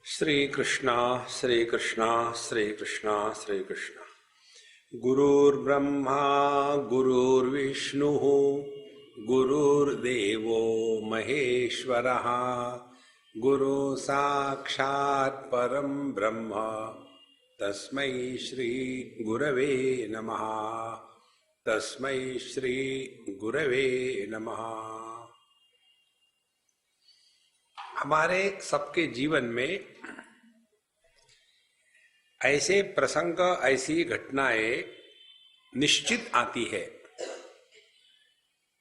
श्री कृष्णा श्री कृष्णा श्री कृष्णा श्री कृष्णा। गुरुर्ब्रह्मा गुरुर्विष्णु गुरुर्देवो महेश्वरः गुरु साक्षात् परम ब्रह्म तस्मै श्री गुरवे नमः। तस्मै श्री गुरवे नमः। हमारे सबके जीवन में ऐसे प्रसंग, ऐसी घटनाएं निश्चित आती है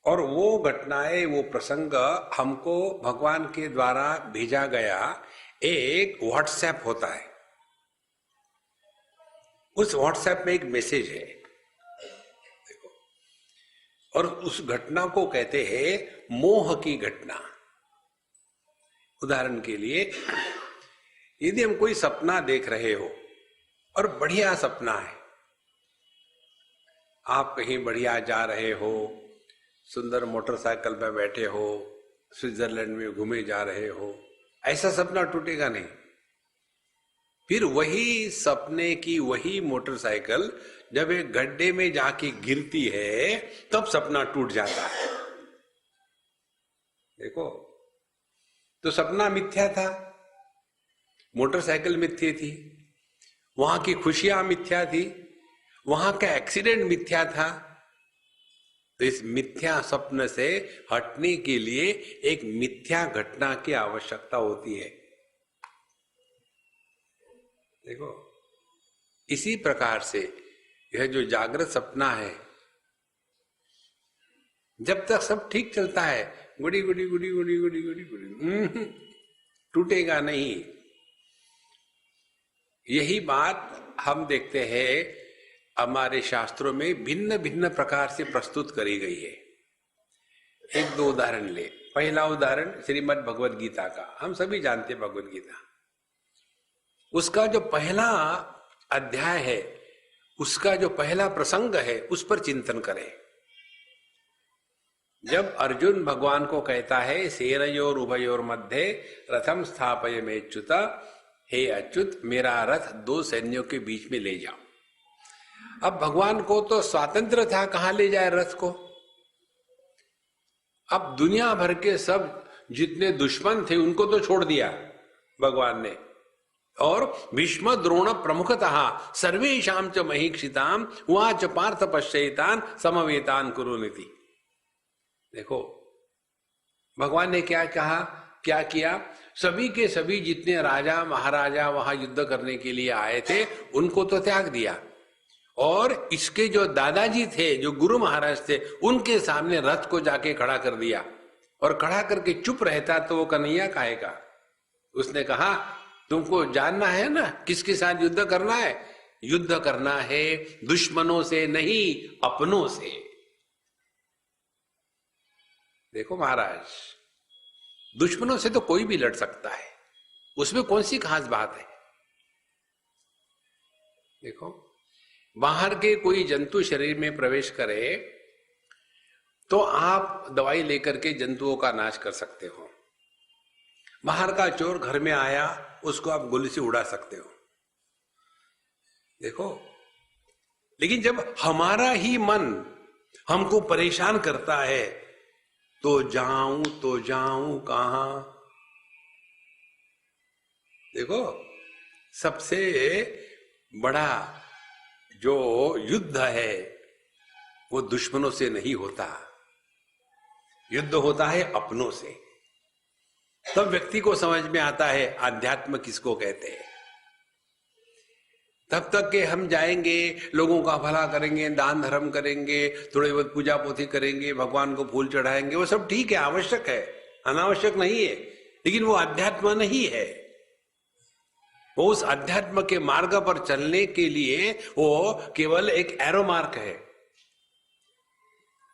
और वो घटनाएं, वो प्रसंग हमको भगवान के द्वारा भेजा गया एक व्हाट्सएप होता है। उस व्हाट्सएप में एक मैसेज है, देखो, और उस घटना को कहते हैं मोह की घटना। उदाहरण के लिए, यदि हम कोई सपना देख रहे हो और बढ़िया सपना है, आप कहीं बढ़िया जा रहे हो, सुंदर मोटरसाइकिल पर बैठे हो, स्विट्जरलैंड में घूमे जा रहे हो, ऐसा सपना टूटेगा नहीं। फिर वही सपने की वही मोटरसाइकिल जब एक गड्ढे में जाके गिरती है तब सपना टूट जाता है। देखो, तो सपना मिथ्या था, मोटरसाइकिल मिथ्या थी, वहां की खुशियां मिथ्या थी, वहां का एक्सीडेंट मिथ्या था। तो इस मिथ्या स्वप्न से हटने के लिए एक मिथ्या घटना की आवश्यकता होती है। देखो, इसी प्रकार से यह जो जागृत सपना है, जब तक सब ठीक चलता है, गुड़ी गुड़ी गुड़ी गुड़ी गुड़ी गुड़ी गुड़ी, टूटेगा नहीं। यही बात हम देखते हैं हमारे शास्त्रों में भिन्न भिन्न प्रकार से प्रस्तुत करी गई है। एक दो उदाहरण ले। पहला उदाहरण श्रीमद् भगवद गीता का, हम सभी जानते हैं भगवद गीता। उसका जो पहला अध्याय है, उसका जो पहला प्रसंग है, उस पर चिंतन करें। जब अर्जुन भगवान को कहता है, सेनयोर उभयोर मध्य रथम स्थापय में च्युत, हे अच्युत, मेरा रथ दो सैन्यों के बीच में ले जाओ। अब भगवान को तो स्वातंत्र था, कहां ले जाए रथ को। अब दुनिया भर के सब जितने दुश्मन थे उनको तो छोड़ दिया भगवान ने, और भीष्म द्रोण प्रमुखतः सर्वेषां च महीक्षिताम उवाच पार्थ पश्येतान समवेतान कुरुनिति। देखो, भगवान ने क्या कहा, क्या किया। सभी के सभी जितने राजा महाराजा वहां युद्ध करने के लिए आए थे उनको तो त्याग दिया, और इसके जो दादाजी थे, जो गुरु महाराज थे, उनके सामने रथ को जाके खड़ा कर दिया। और खड़ा करके चुप रहता तो वो कन्हैया काहे का। उसने कहा, तुमको जानना है ना किसके साथ युद्ध करना है। युद्ध करना है दुश्मनों से नहीं, अपनों से। देखो महाराज, दुश्मनों से तो कोई भी लड़ सकता है, उसमें कौन सी खास बात है। देखो, बाहर के कोई जंतु शरीर में प्रवेश करे तो आप दवाई लेकर के जंतुओं का नाश कर सकते हो। बाहर का चोर घर में आया, उसको आप गोली से उड़ा सकते हो। देखो, लेकिन जब हमारा ही मन हमको परेशान करता है तो जाऊं कहां। देखो, सबसे बड़ा जो युद्ध है वो दुश्मनों से नहीं होता, युद्ध होता है अपनों से। तब व्यक्ति को समझ में आता है आध्यात्म किसको कहते हैं। तब तक के हम जाएंगे, लोगों का भला करेंगे, दान धर्म करेंगे, थोड़ी बहुत पूजा पोथी करेंगे, भगवान को फूल चढ़ाएंगे, वो सब ठीक है, आवश्यक है, अनावश्यक नहीं है, लेकिन वो अध्यात्म नहीं है। वो उस अध्यात्म के मार्ग पर चलने के लिए वो केवल एक एरो मार्क है।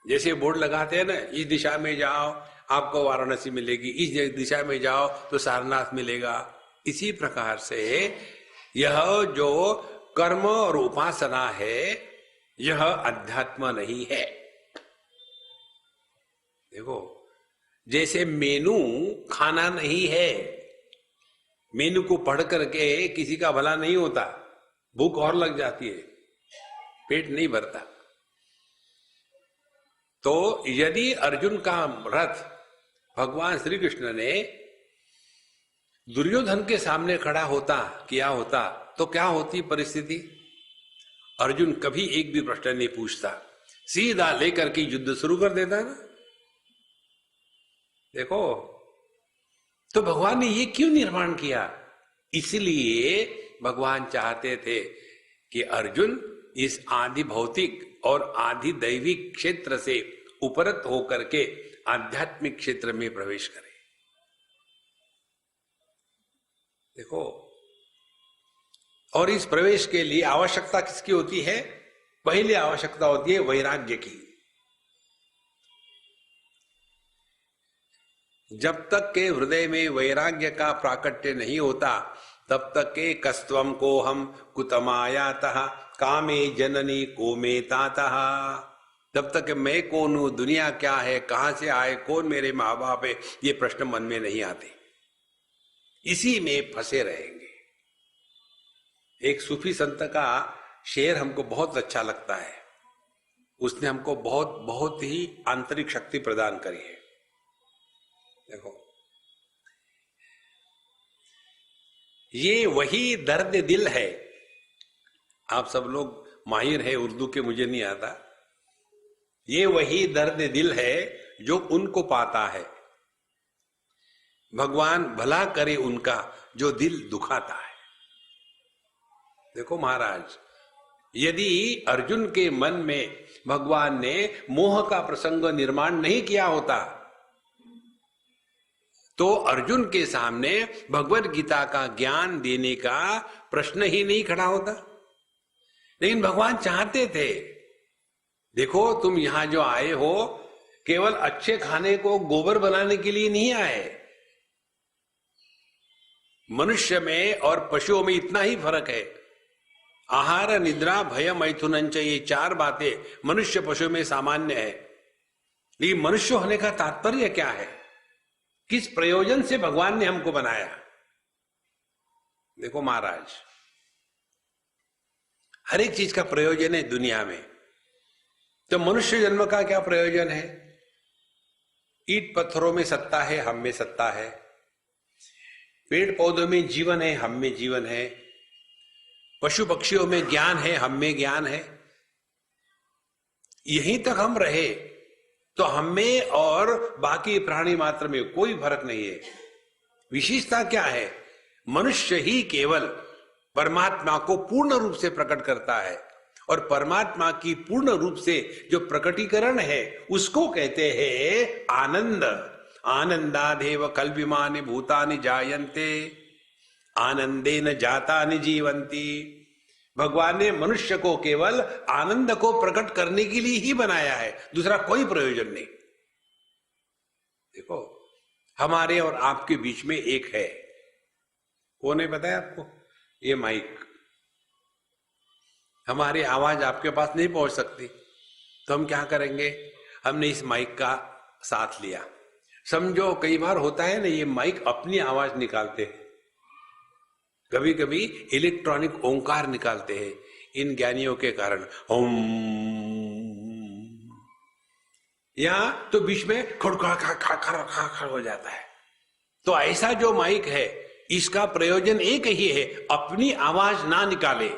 जैसे बोर्ड लगाते हैं ना, इस दिशा में जाओ आपको वाराणसी मिलेगी, इस दिशा में जाओ तो सारनाथ मिलेगा। इसी प्रकार से यह जो कर्म और उपासना है, यह अध्यात्म नहीं है। देखो, जैसे मेनू खाना नहीं है, मेनू को पढ़ करके किसी का भला नहीं होता, भूख और लग जाती है, पेट नहीं भरता। तो यदि अर्जुन का रथ भगवान श्री कृष्ण ने दुर्योधन के सामने खड़ा होता किया होता तो क्या होती परिस्थिति? अर्जुन कभी एक भी प्रश्न नहीं पूछता, सीधा लेकर के युद्ध शुरू कर देता ना। देखो, तो भगवान ने ये क्यों निर्माण किया? इसलिए भगवान चाहते थे कि अर्जुन इस आदि भौतिक और आदि दैविक क्षेत्र से उपरत होकर के आध्यात्मिक क्षेत्र में प्रवेश करे। देखो, और इस प्रवेश के लिए आवश्यकता किसकी होती है? पहली आवश्यकता होती है वैराग्य की। जब तक के हृदय में वैराग्य का प्राकट्य नहीं होता तब तक के कस्त्वम को हम कुतमायातः कामे जननी को में तातः, तब तक मैं कौन हूं, दुनिया क्या है, कहां से आए, कौन मेरे माँ बाप है, ये प्रश्न मन में नहीं आते, इसी में फंसे रहेंगे। एक सूफी संत का शेर हमको बहुत अच्छा लगता है, उसने हमको बहुत बहुत ही आंतरिक शक्ति प्रदान करी है। देखो, ये वही दर्द दिल है। आप सब लोग माहिर है उर्दू के, मुझे नहीं आता। ये वही दर्द दिल है जो उनको पाता है, भगवान भला करे उनका जो दिल दुखाता है। देखो महाराज, यदि अर्जुन के मन में भगवान ने मोह का प्रसंग निर्माण नहीं किया होता तो अर्जुन के सामने भगवद गीता का ज्ञान देने का प्रश्न ही नहीं खड़ा होता। लेकिन भगवान चाहते थे, देखो तुम यहां जो आए हो केवल अच्छे खाने को गोबर बनाने के लिए नहीं आए। मनुष्य में और पशुओं में इतना ही फर्क है, आहार निद्रा भय मैथुनंच, ये चार बातें मनुष्य पशु में सामान्य है। लेकिन मनुष्य होने का तात्पर्य क्या है, किस प्रयोजन से भगवान ने हमको बनाया? देखो महाराज, हर एक चीज का प्रयोजन है दुनिया में। तो मनुष्य जन्म का क्या प्रयोजन है? ईंट पत्थरों में सत्ता है, हम में सत्ता है। पेड़ पौधों में जीवन है, हम में जीवन है। पशु पक्षियों में ज्ञान है, हम में ज्ञान है। यहीं तक हम रहे तो हम में और बाकी प्राणी मात्र में कोई फर्क नहीं है। विशेषता क्या है? मनुष्य ही केवल परमात्मा को पूर्ण रूप से प्रकट करता है, और परमात्मा की पूर्ण रूप से जो प्रकटीकरण है उसको कहते हैं आनंद। आनंदादेव कल्पिमानि भूतानि जायन्ते आनंदेन जातानि जीवन्ति। भगवान ने मनुष्य को केवल आनंद को प्रकट करने के लिए ही बनाया है, दूसरा कोई प्रयोजन नहीं। देखो, हमारे और आपके बीच में एक है, कौन है पता है आपको? ये माइक। हमारी आवाज आपके पास नहीं पहुंच सकती, तो हम क्या करेंगे? हमने इस माइक का साथ लिया। समझो कई बार होता है ना, ये माइक अपनी आवाज निकालते हैं, कभी कभी इलेक्ट्रॉनिक ओंकार निकालते हैं इन ज्ञानियों के कारण, ओम। यहां तो बीच में खड़खड़ हो जाता है। तो ऐसा जो माइक है इसका प्रयोजन एक ही है, अपनी आवाज ना निकाले,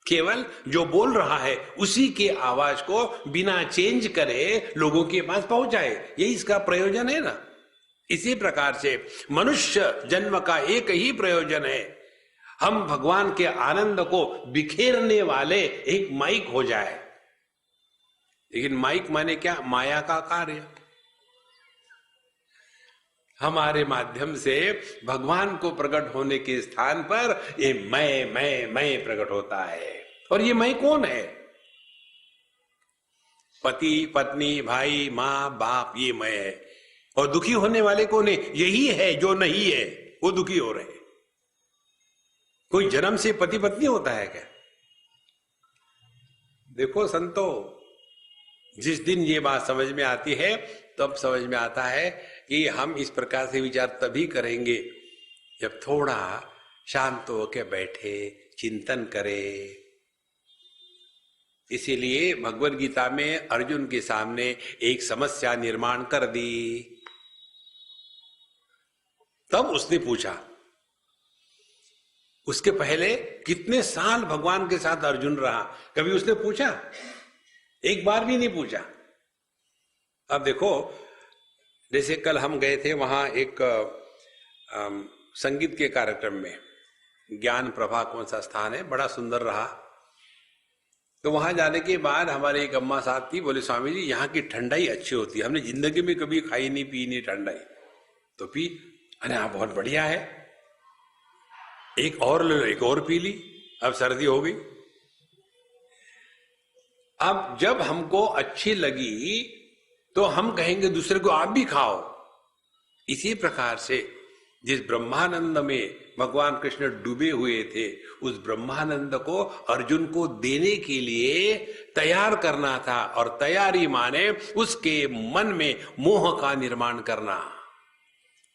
केवल जो बोल रहा है उसी के आवाज को बिना चेंज करे लोगों के पास पहुंचाए, यही इसका प्रयोजन है ना। इसी प्रकार से मनुष्य जन्म का एक ही प्रयोजन है, हम भगवान के आनंद को बिखेरने वाले एक माइक हो जाए। लेकिन माइक माने क्या? माया का कार्य। हमारे माध्यम से भगवान को प्रकट होने के स्थान पर ये मैं प्रकट होता है। और ये मैं कौन है? पति पत्नी भाई माँ बाप, ये मैं है। और दुखी होने वाले कौन है? यही है जो नहीं है, वो दुखी हो रहे। कोई जन्म से पति पत्नी होता है क्या? देखो संतो, जिस दिन ये बात समझ में आती है तब समझ में आता है कि हम इस प्रकार से विचार तभी करेंगे जब थोड़ा शांत होकर बैठे, चिंतन करे। इसीलिए भगवद गीता में अर्जुन के सामने एक समस्या निर्माण कर दी। तब उसने पूछा, उसके पहले कितने साल भगवान के साथ अर्जुन रहा, कभी उसने पूछा? एक बार भी नहीं पूछा। अब देखो, जैसे कल हम गए थे वहां एक संगीत के कार्यक्रम में, ज्ञान प्रभा कौन सा स्थान है, बड़ा सुंदर रहा। तो वहां जाने के बाद हमारे एक अम्मा साथ थी, बोले स्वामी जी यहाँ की ठंडाई अच्छी होती है, हमने जिंदगी में कभी खाई नहीं पी नहीं ठंडाई, तो पी। अरे हाँ बहुत बढ़िया है, एक और ले लो, एक और पी ली, अब सर्दी हो गई। अब जब हमको अच्छी लगी तो हम कहेंगे दूसरे को आप भी खाओ। इसी प्रकार से जिस ब्रह्मानंद में भगवान कृष्ण डूबे हुए थे, उस ब्रह्मानंद को अर्जुन को देने के लिए तैयार करना था। और तैयारी माने उसके मन में मोह का निर्माण करना।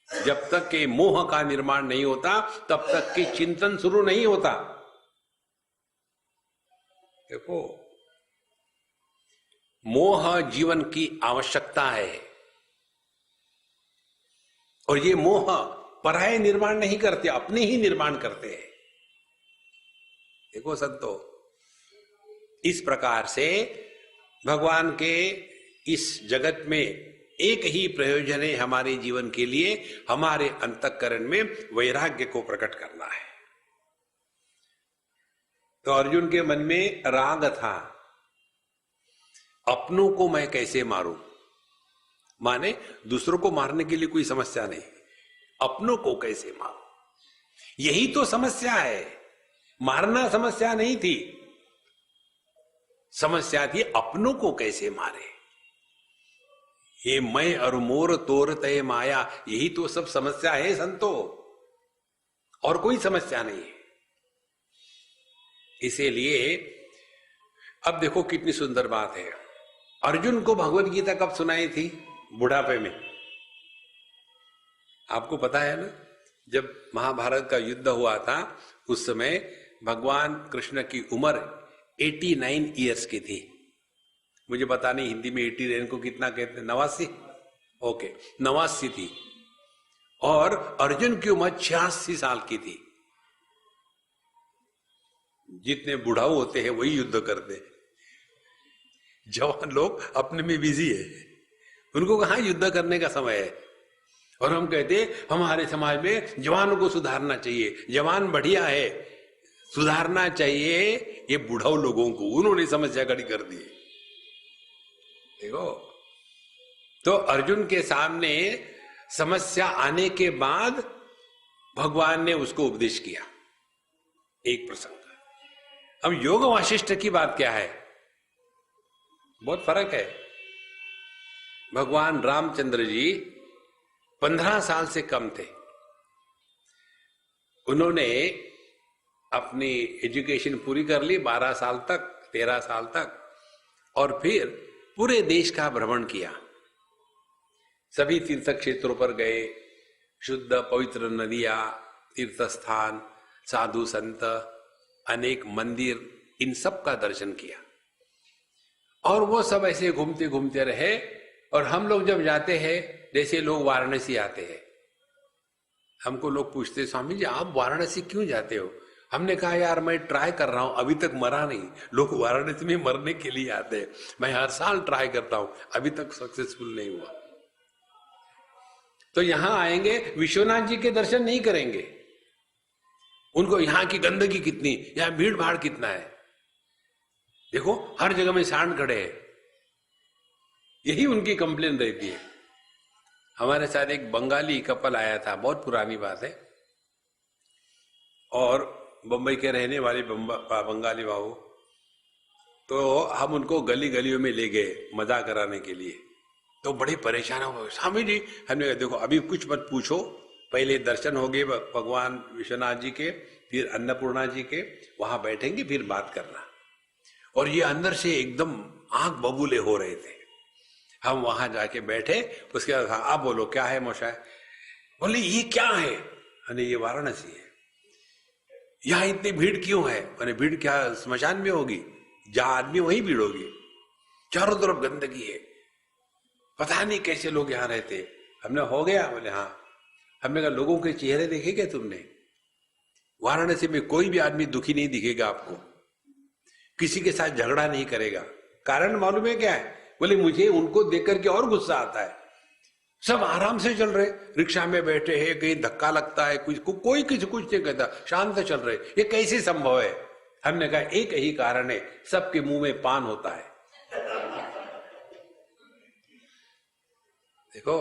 जब तक के मोह का निर्माण नहीं होता तब तक के चिंतन शुरू नहीं होता। देखो, मोह जीवन की आवश्यकता है, और ये मोह पराये निर्माण नहीं करते, अपने ही निर्माण करते हैं। देखो संतो, इस प्रकार से भगवान के इस जगत में एक ही प्रयोजन है हमारे जीवन के लिए, हमारे अंतःकरण में वैराग्य को प्रकट करना है। तो अर्जुन के मन में राग था, अपनों को मैं कैसे मारूं, माने दूसरों को मारने के लिए कोई समस्या नहीं, अपनों को कैसे मारूं, यही तो समस्या है। मारना समस्या नहीं थी, समस्या थी अपनों को कैसे मारे। ये मैं और मोर तोर तय माया, यही तो सब समस्या है संतो, और कोई समस्या नहीं है। इसीलिए अब देखो कितनी सुंदर बात है। अर्जुन को भगवद गीता कब सुनाई थी? बुढ़ापे में। आपको पता है ना, जब महाभारत का युद्ध हुआ था उस समय भगवान कृष्ण की उम्र 89 ईयर्स की थी। मुझे पता नहीं हिंदी में 89 को कितना कहते हैं, 89? ओके, 89 थी। और अर्जुन की उम्र 86 साल की थी। जितने बुढ़ाऊ होते हैं वही युद्ध करते हैं, जवान लोग अपने में बिजी है, उनको कहां युद्ध करने का समय है। और हम कहते हैं हमारे समाज में जवानों को सुधारना चाहिए, जवान बढ़िया है, सुधारना चाहिए ये बुढ़ाऊ लोगों को, उन्होंने समस्या खड़ी कर दी। देखो, तो अर्जुन के सामने समस्या आने के बाद भगवान ने उसको उपदेश किया एक प्रसंग। अब योग वाशिष्ठ की बात क्या है, बहुत फर्क है। भगवान रामचंद्र जी 15 साल से कम थे, उन्होंने अपनी एजुकेशन पूरी कर ली 12 साल तक, 13 साल तक, और फिर पूरे देश का भ्रमण किया। सभी तीर्थ क्षेत्रों पर गए, शुद्ध पवित्र नदियां, तीर्थ स्थान, साधु संत, अनेक मंदिर, इन सब का दर्शन किया। और वो सब ऐसे घूमते घूमते रहे। और हम लोग जब जाते हैं, जैसे लोग वाराणसी आते हैं, हमको लोग पूछते स्वामी जी आप वाराणसी क्यों जाते हो? हमने कहा यार मैं ट्राई कर रहा हूं, अभी तक मरा नहीं। लोग वाराणसी में मरने के लिए आते हैं, मैं हर साल ट्राई करता हूं, अभी तक सक्सेसफुल नहीं हुआ। तो यहां आएंगे, विश्वनाथ जी के दर्शन नहीं करेंगे, उनको यहां की गंदगी कितनी, यहां भीड़ भाड़ कितना है, देखो हर जगह में सांड खड़े हैं, यही उनकी कंप्लेन रहती है। हमारे साथ एक बंगाली कपल आया था, बहुत पुरानी बात है, और बंबई के रहने वाले बंगाली बाबू, तो हम उनको गली गलियों में ले गए मजा कराने के लिए। तो बड़े परेशान हो गए, स्वामी जी हमने कहा देखो अभी कुछ मत पूछो, पहले दर्शन हो गए भगवान विश्वनाथ जी के, फिर अन्नपूर्णा जी के, वहां बैठेंगे फिर बात करना। और ये अंदर से एकदम आंख बबूले हो रहे थे। हम वहां जाके बैठे, उसके बाद आप बोलो क्या है मोशाय? बोले ये क्या है? अरे ये वाराणसी है, यहां इतनी भीड़ क्यों है? मैंने भीड़ क्या स्मशान में होगी? जहां आदमी वहीं भीड़ होगी, चारों तरफ गंदगी है, पता नहीं कैसे लोग यहां रहते। हमने हो गया? बोले हाँ। हमने कहा लोगों के चेहरे देखे क्या तुमने? वाराणसी में कोई भी आदमी दुखी नहीं दिखेगा आपको, किसी के साथ झगड़ा नहीं करेगा। कारण मालूम है क्या है? बोले मुझे उनको देख करके और गुस्सा आता है। सब आराम से चल रहे, रिक्शा में बैठे हैं, कहीं धक्का लगता है, कोई किसी कुछ नहीं कहता, शांत से चल रहे। ये कैसे संभव है? हमने कहा एक ही कारण है, सबके मुंह में पान होता है। देखो,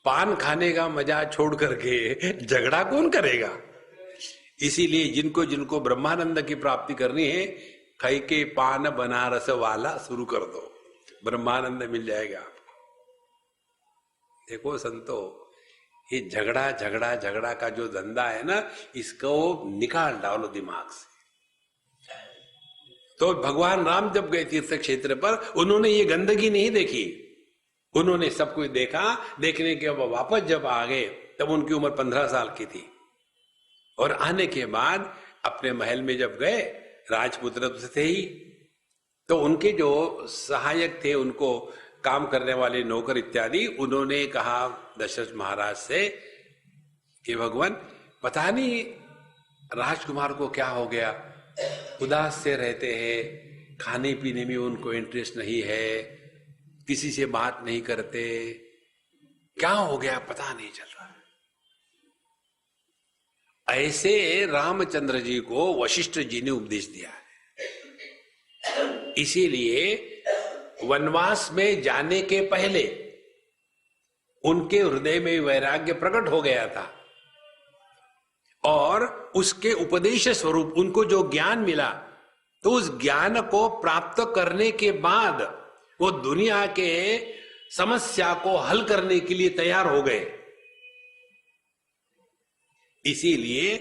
पान खाने का मजा छोड़ करके झगड़ा कौन करेगा? इसीलिए जिनको जिनको ब्रह्मानंद की प्राप्ति करनी है, खाई के पान बनारस वाला शुरू कर दो, ब्रह्मानंद मिल जाएगा आपको। देखो संतो, ये झगड़ा झगड़ा झगड़ा का जो धंधा है ना, इसको निकाल डालो दिमाग से। तो भगवान राम जब गए तीर्थ क्षेत्र पर, उन्होंने ये गंदगी नहीं देखी, उन्होंने सब कुछ देखा। देखने के बाद वापस जब आ गए, तब उनकी उम्र 15 साल की थी। और आने के बाद अपने महल में जब गए, राजपुत्र तो थे ही, तो उनके जो सहायक थे, उनको काम करने वाले नौकर इत्यादि, उन्होंने कहा दशरथ महाराज से कि भगवान पता नहीं राजकुमार को क्या हो गया, उदास से रहते हैं, खाने पीने में उनको इंटरेस्ट नहीं है, किसी से बात नहीं करते, क्या हो गया पता नहीं चल रहा। ऐसे रामचंद्र जी को वशिष्ठ जी ने उपदेश दिया है। इसीलिए वनवास में जाने के पहले उनके हृदय में वैराग्य प्रकट हो गया था, और उसके उपदेश स्वरूप उनको जो ज्ञान मिला, तो उस ज्ञान को प्राप्त करने के बाद वो दुनिया के समस्या को हल करने के लिए तैयार हो गए। इसीलिए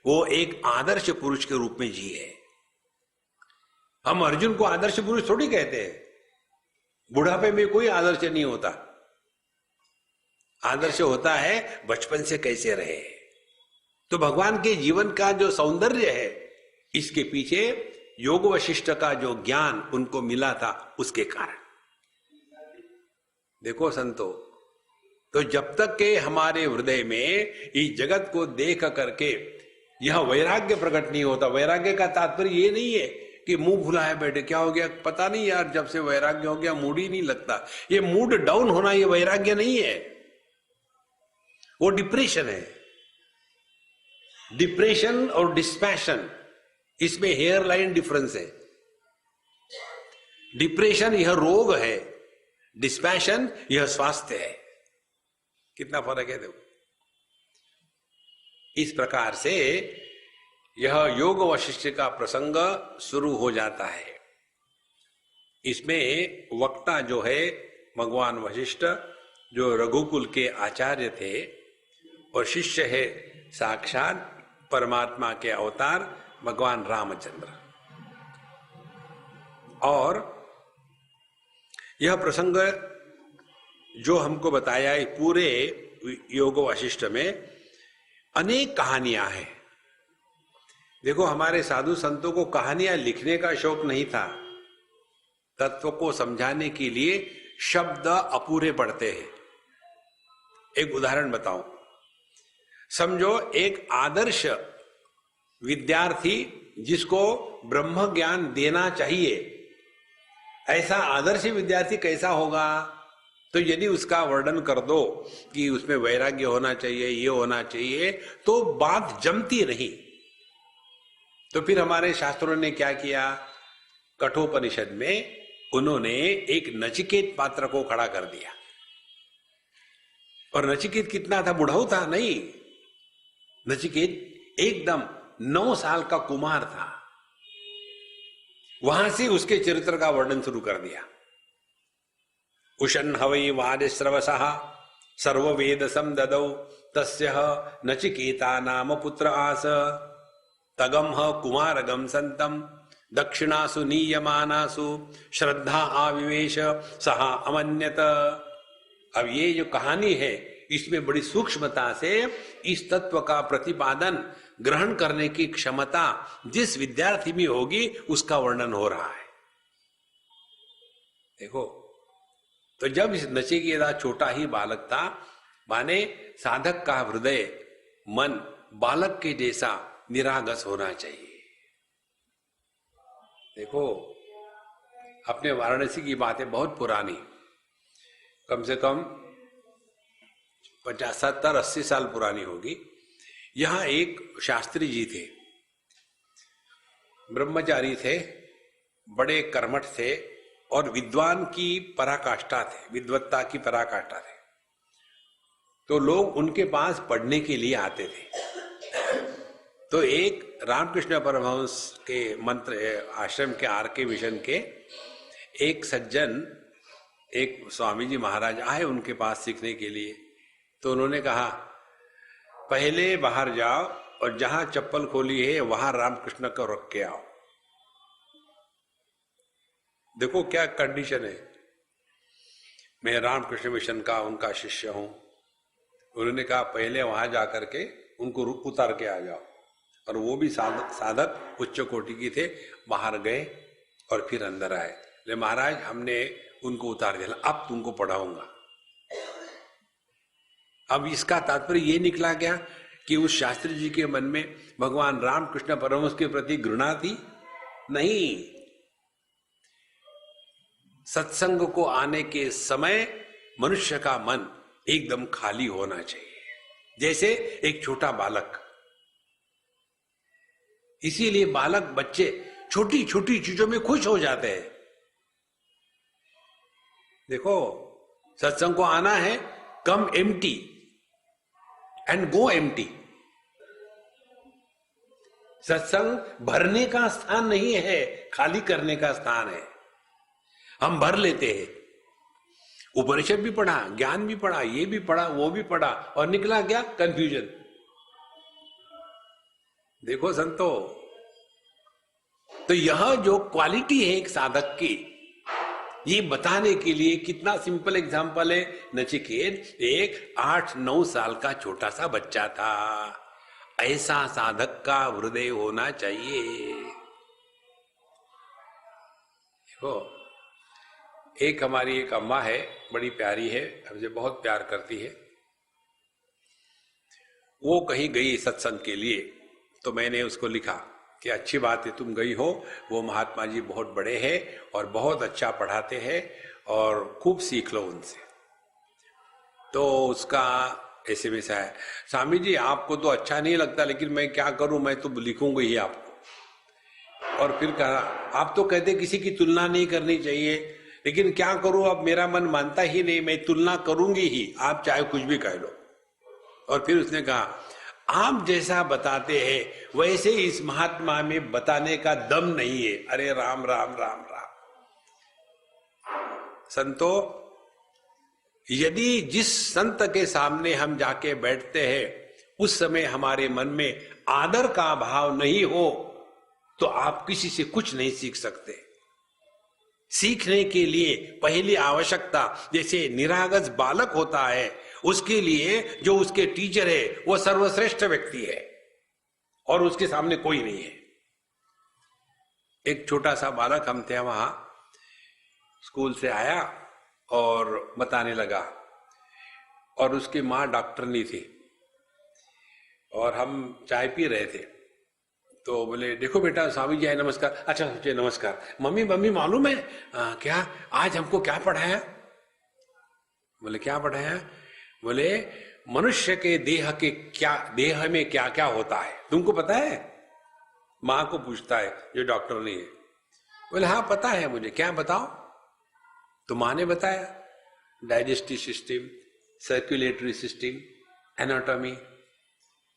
वो एक आदर्श पुरुष के रूप में जिए। हम अर्जुन को आदर्श पुरुष थोड़ी कहते हैं, बुढ़ापे में कोई आदर्श नहीं होता। आदर्श होता है बचपन से कैसे रहे। तो भगवान के जीवन का जो सौंदर्य है, इसके पीछे योग वशिष्ठ का जो ज्ञान उनको मिला था, उसके कारण। देखो संतो, तो जब तक के हमारे हृदय में इस जगत को देख करके यह वैराग्य प्रकट नहीं होता। वैराग्य का तात्पर्य ये नहीं है कि मुंह फुलाए बैठे, क्या हो गया पता नहीं यार, जब से वैराग्य हो गया मूड ही नहीं लगता। ये मूड डाउन होना ये वैराग्य नहीं है, वो डिप्रेशन है। डिप्रेशन और डिस्पैशन, इसमें हेयर लाइन डिफरेंस है। डिप्रेशन यह रोग है, डिस्पैशन यह स्वास्थ्य है। कितना फर्क है देखो। इस प्रकार से यह योग वशिष्ठ का प्रसंग शुरू हो जाता है। इसमें वक्ता जो है भगवान वशिष्ठ, जो रघुकुल के आचार्य थे, और शिष्य है साक्षात परमात्मा के अवतार भगवान रामचंद्र। और यह प्रसंग जो हमको बताया है, पूरे योग वशिष्ठ में अनेक कहानियां हैं। देखो, हमारे साधु संतों को कहानियां लिखने का शौक नहीं था, तत्व को समझाने के लिए शब्द अपूरे पड़ते हैं। एक उदाहरण बताऊं, समझो एक आदर्श विद्यार्थी जिसको ब्रह्म ज्ञान देना चाहिए, ऐसा आदर्श विद्यार्थी कैसा होगा? तो यदि उसका वर्णन कर दो कि उसमें वैराग्य होना चाहिए, ये होना चाहिए, तो बात जमती नहीं। तो फिर हमारे शास्त्रों ने क्या किया? कठोपनिषद में उन्होंने एक नचिकेत पात्र को खड़ा कर दिया। और नचिकेत कितना था? बुढ़ाऊ था? नहीं, नचिकेत एकदम 9 साल का कुमार था। वहां से उसके चरित्र का वर्णन शुरू कर दिया। उशन हवै वादिश्रवसः सर्ववेद समददौ तस्यः नचिकेता नाम पुत्र आस तगम कुमारगम संतम दक्षिणासु नीयमानासु श्रद्धा आविवेश सहा अमन्यत। अब ये जो कहानी है, इसमें बड़ी सूक्ष्मता से इस तत्व का प्रतिपादन ग्रहण करने की क्षमता जिस विद्यार्थी में होगी उसका वर्णन हो रहा है। देखो, तो जब इस नचिकेता छोटा ही बालक था, माने साधक का हृदय मन बालक के जैसा निरागस होना चाहिए। देखो, अपने वाराणसी की बातें बहुत पुरानी, कम से कम 50, 70, 80 साल पुरानी होगी। यहां एक शास्त्री जी थे, ब्रह्मचारी थे, बड़े कर्मठ थे और विद्वान की पराकाष्ठा थे, विद्वत्ता की पराकाष्ठा थे। तो लोग उनके पास पढ़ने के लिए आते थे। तो एक रामकृष्ण परमहंस के मंत्र आश्रम के आर.के. मिशन के एक सज्जन, एक स्वामी जी महाराज आए उनके पास सीखने के लिए। तो उन्होंने कहा, पहले बाहर जाओ और जहां चप्पल खोली है वहां रामकृष्ण को रख के आओ। देखो क्या कंडीशन है। मैं रामकृष्ण मिशन का उनका शिष्य हूं। उन्होंने कहा पहले वहां जाकर के उनको उतार के आ जाओ। और वो भी साधक उच्च कोटि की थे, बाहर गए और फिर अंदर आए। ले महाराज, हमने उनको उतार दिया, अब तुमको पढ़ाऊंगा। अब इसका तात्पर्य ये निकला क्या कि उस शास्त्री जी के मन में भगवान रामकृष्ण परमहंस के प्रति घृणा थी? नहीं। सत्संग को आने के समय मनुष्य का मन एकदम खाली होना चाहिए, जैसे एक छोटा बालक। इसीलिए बालक, बच्चे छोटी छोटी चीजों में खुश हो जाते हैं। देखो, सत्संग को आना है, कम एम्प्टी एंड गो एम्प्टी। सत्संग भरने का स्थान नहीं है, खाली करने का स्थान है। हम भर लेते हैं, उपनिषद भी पढ़ा, ज्ञान भी पढ़ा, ये भी पढ़ा, वो भी पढ़ा, और निकला क्या? कंफ्यूजन। देखो संतो, तो यह जो क्वालिटी है एक साधक की, ये बताने के लिए कितना सिंपल एग्जाम्पल है। नचिकेत एक 8-9 साल का छोटा सा बच्चा था। ऐसा साधक का हृदय होना चाहिए। देखो, एक हमारी एक अम्मा है, बड़ी प्यारी है, हमसे बहुत प्यार करती है। वो कहीं गई सत्संग के लिए, तो मैंने उसको लिखा कि अच्छी बात है तुम गई हो, वो महात्मा जी बहुत बड़े हैं और बहुत अच्छा पढ़ाते हैं और खूब सीख लो उनसे। तो उसका SMS है, स्वामी जी आपको तो अच्छा नहीं लगता, लेकिन मैं क्या करूं, मैं तो लिखूंगा ही आपको। और फिर कहा, आप तो कहते किसी की तुलना नहीं करनी चाहिए, लेकिन क्या करूं, अब मेरा मन मानता ही नहीं, मैं तुलना करूंगी ही, आप चाहे कुछ भी कह लो। और फिर उसने कहा, आप जैसा बताते हैं वैसे इस महात्मा में बताने का दम नहीं है। अरे राम राम राम राम। संतो, यदि जिस संत के सामने हम जाके बैठते हैं उस समय हमारे मन में आदर का भाव नहीं हो, तो आप किसी से कुछ नहीं सीख सकते। सीखने के लिए पहली आवश्यकता, जैसे निरागस बालक होता है, उसके लिए जो उसके टीचर है वो सर्वश्रेष्ठ व्यक्ति है और उसके सामने कोई नहीं है। एक छोटा सा बालक, हम थे वहां, स्कूल से आया और बताने लगा, और उसकी माँ डॉक्टरनी थी और हम चाय पी रहे थे। तो बोले, देखो बेटा, स्वामी जी आए, नमस्कार। अच्छा सोचे नमस्कार। मम्मी मम्मी मालूम है क्या आज हमको क्या पढ़ाया? बोले क्या पढ़ाया? बोले मनुष्य के देह में क्या क्या होता है तुमको पता है? माँ को पूछता है जो डॉक्टर नहीं है। बोले हाँ पता है मुझे, क्या बताओ? तो माँ ने बताया, digestive system, circulatory system, anatomy.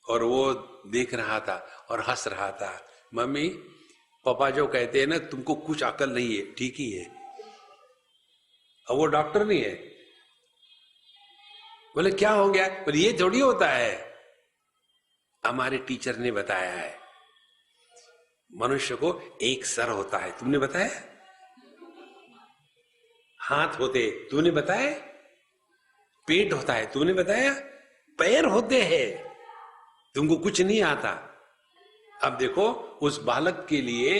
और वो देख रहा था और हंस रहा था। मम्मी पापा जो कहते हैं ना तुमको कुछ अकल नहीं है, ठीक ही है। अब वो डॉक्टर नहीं है। बोले क्या हो गया? बोले ये थोड़ी होता है, हमारे टीचर ने बताया है मनुष्य को एक सर होता है। तुमने बताया? हाथ होते, तूने बताया? पेट होता है, तूने बताया पैर होते हैं, तुमको कुछ नहीं आता। अब देखो उस बालक के लिए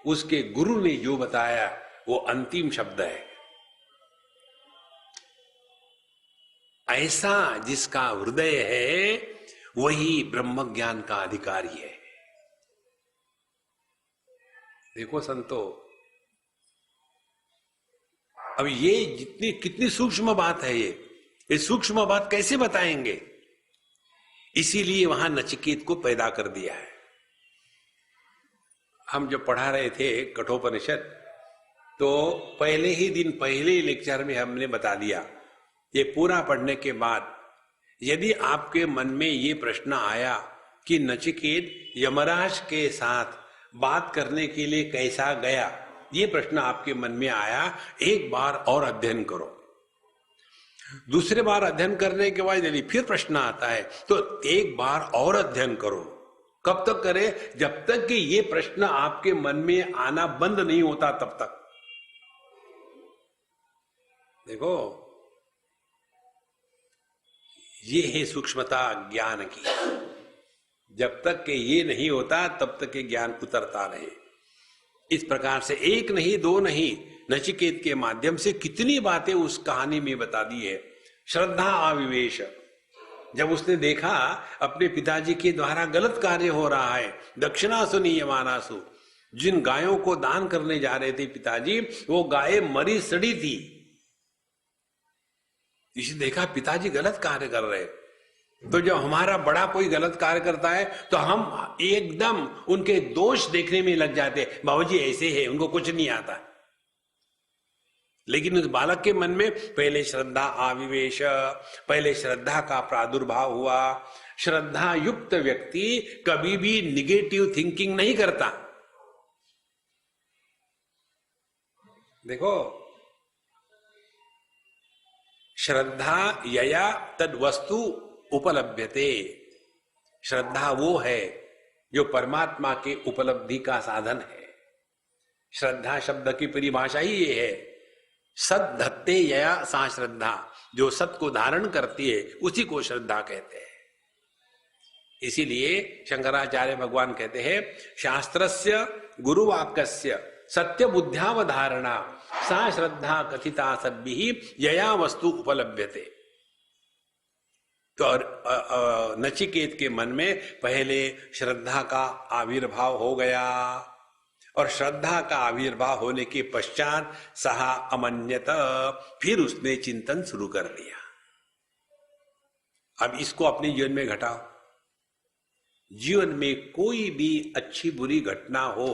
उसके गुरु ने जो बताया वो अंतिम शब्द है। ऐसा जिसका हृदय है वही ब्रह्म ज्ञान का अधिकारी है। देखो संतो, अब ये जितनी कितनी सूक्ष्म बात है, ये सूक्ष्म बात कैसे बताएंगे? इसीलिए वहां नचिकेत को पैदा कर दिया है। हम जब पढ़ा रहे थे कठोपनिषद, तो पहले ही दिन पहले लेक्चर में हमने बता दिया, ये पूरा पढ़ने के बाद यदि आपके मन में ये प्रश्न आया कि नचिकेत यमराज के साथ बात करने के लिए कैसा गया, ये प्रश्न आपके मन में आया, एक बार और अध्ययन करो। दूसरे बार अध्ययन करने के बाद यदि फिर प्रश्न आता है तो एक बार और अध्ययन करो। कब तक करे? जब तक कि ये प्रश्न आपके मन में आना बंद नहीं होता तब तक। देखो ये है सूक्ष्मता ज्ञान की। जब तक कि ये नहीं होता तब तक के ज्ञान उतरता नहीं। इस प्रकार से एक नहीं दो नहीं, नचिकेत के माध्यम से कितनी बातें उस कहानी में बता दी है। श्रद्धा आविवेश, जब उसने देखा अपने पिताजी के द्वारा गलत कार्य हो रहा है, दक्षिणासु नियमानासु, जिन गायों को दान करने जा रहे थे पिताजी, वो गाय मरी सड़ी थी। इसे देखा पिताजी गलत कार्य कर रहे, तो जब हमारा बड़ा कोई गलत कार्य करता है तो हम एकदम उनके दोष देखने में लग जाते, बाबूजी ऐसे है, उनको कुछ नहीं आता। लेकिन उस बालक के मन में पहले श्रद्धा आविवेश, पहले श्रद्धा का प्रादुर्भाव हुआ। श्रद्धा युक्त व्यक्ति कभी भी निगेटिव थिंकिंग नहीं करता। देखो श्रद्धा यया तद वस्तु उपलभ्यते, श्रद्धा वो है जो परमात्मा के उपलब्धि का साधन है। श्रद्धा शब्द की परिभाषा ही ये है, सद धत्ते यया सा श्रद्धा, जो सत को धारण करती है उसी को श्रद्धा कहते हैं। इसीलिए शंकराचार्य भगवान कहते हैं, शास्त्रस्य गुरुवाक्यस्य सत्य बुद्ध्यावधारणा सा श्रद्धा कथिता सद्भिः यया वस्तु उपलभ्यते। तो नचिकेत के मन में पहले श्रद्धा का आविर्भाव हो गया, और श्रद्धा का आविर्भाव होने के पश्चात सहा अमन्यत, फिर उसने चिंतन शुरू कर दिया। अब इसको अपने जीवन में घटाओ। जीवन में कोई भी अच्छी बुरी घटना हो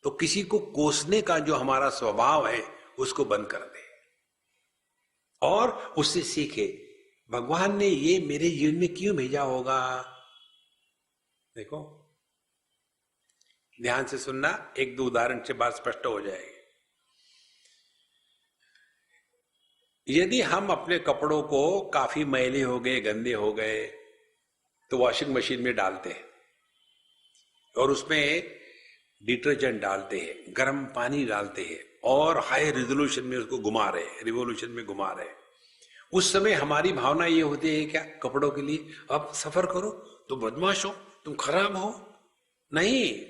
तो किसी को कोसने का जो हमारा स्वभाव है उसको बंद कर दे और उससे सीखे, भगवान ने ये मेरे जीवन में क्यों भेजा होगा। देखो ध्यान से सुनना, एक दो उदाहरण से बात स्पष्ट हो जाएगी। यदि हम अपने कपड़ों को काफी मैले हो गए, गंदे हो गए, तो वॉशिंग मशीन में डालते हैं और उसमें डिटर्जेंट डालते हैं, गर्म पानी डालते हैं और हाई रिजोल्यूशन में उसको घुमा रहे, रिवोल्यूशन में घुमा रहे। उस समय हमारी भावना ये होती है क्या कपड़ों के लिए, अब सफर करो तो बदमाश हो, तुम खराब हो? नहीं,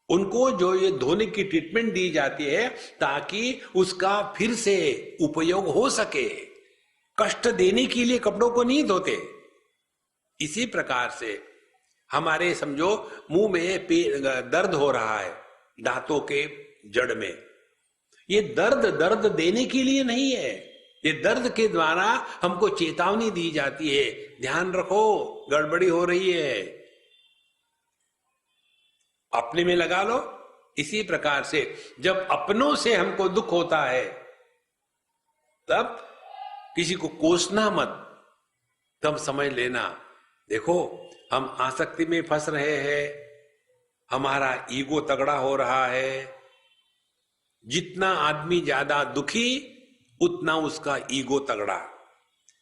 उनको जो ये धोने की ट्रीटमेंट दी जाती है ताकि उसका फिर से उपयोग हो सके। कष्ट देने के लिए कपड़ों को नहीं धोते। इसी प्रकार से हमारे समझो मुंह में दर्द हो रहा है, दांतों के जड़ में, ये दर्द देने के लिए नहीं है, ये दर्द के द्वारा हमको चेतावनी दी जाती है, ध्यान रखो गड़बड़ी हो रही है, अपने में लगा लो। इसी प्रकार से जब अपनों से हमको दुख होता है तब किसी को कोसना मत, तब समझ लेना देखो हम आसक्ति में फंस रहे हैं, हमारा ईगो तगड़ा हो रहा है। जितना आदमी ज्यादा दुखी उतना उसका ईगो तगड़ा,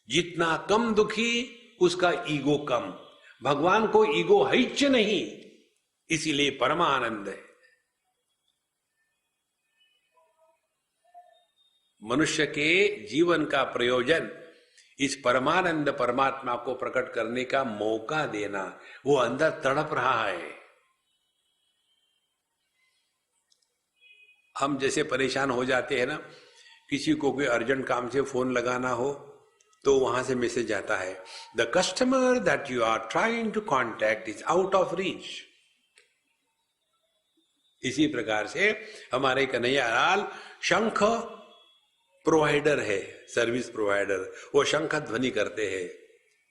जितना कम दुखी उसका ईगो कम। भगवान को ईगो हिच नहीं, इसीलिए परमानंद है। मनुष्य के जीवन का प्रयोजन इस परमानंद परमात्मा को प्रकट करने का मौका देना। वो अंदर तड़प रहा है। हम जैसे परेशान हो जाते हैं ना, किसी को कोई अर्जेंट काम से फोन लगाना हो तो वहां से मैसेज आता है, the customer that you are trying to contact is out of reach. इसी प्रकार से हमारे कन्हैयालाल शंख प्रोवाइडर है, सर्विस प्रोवाइडर। वो शंख ध्वनि करते हैं,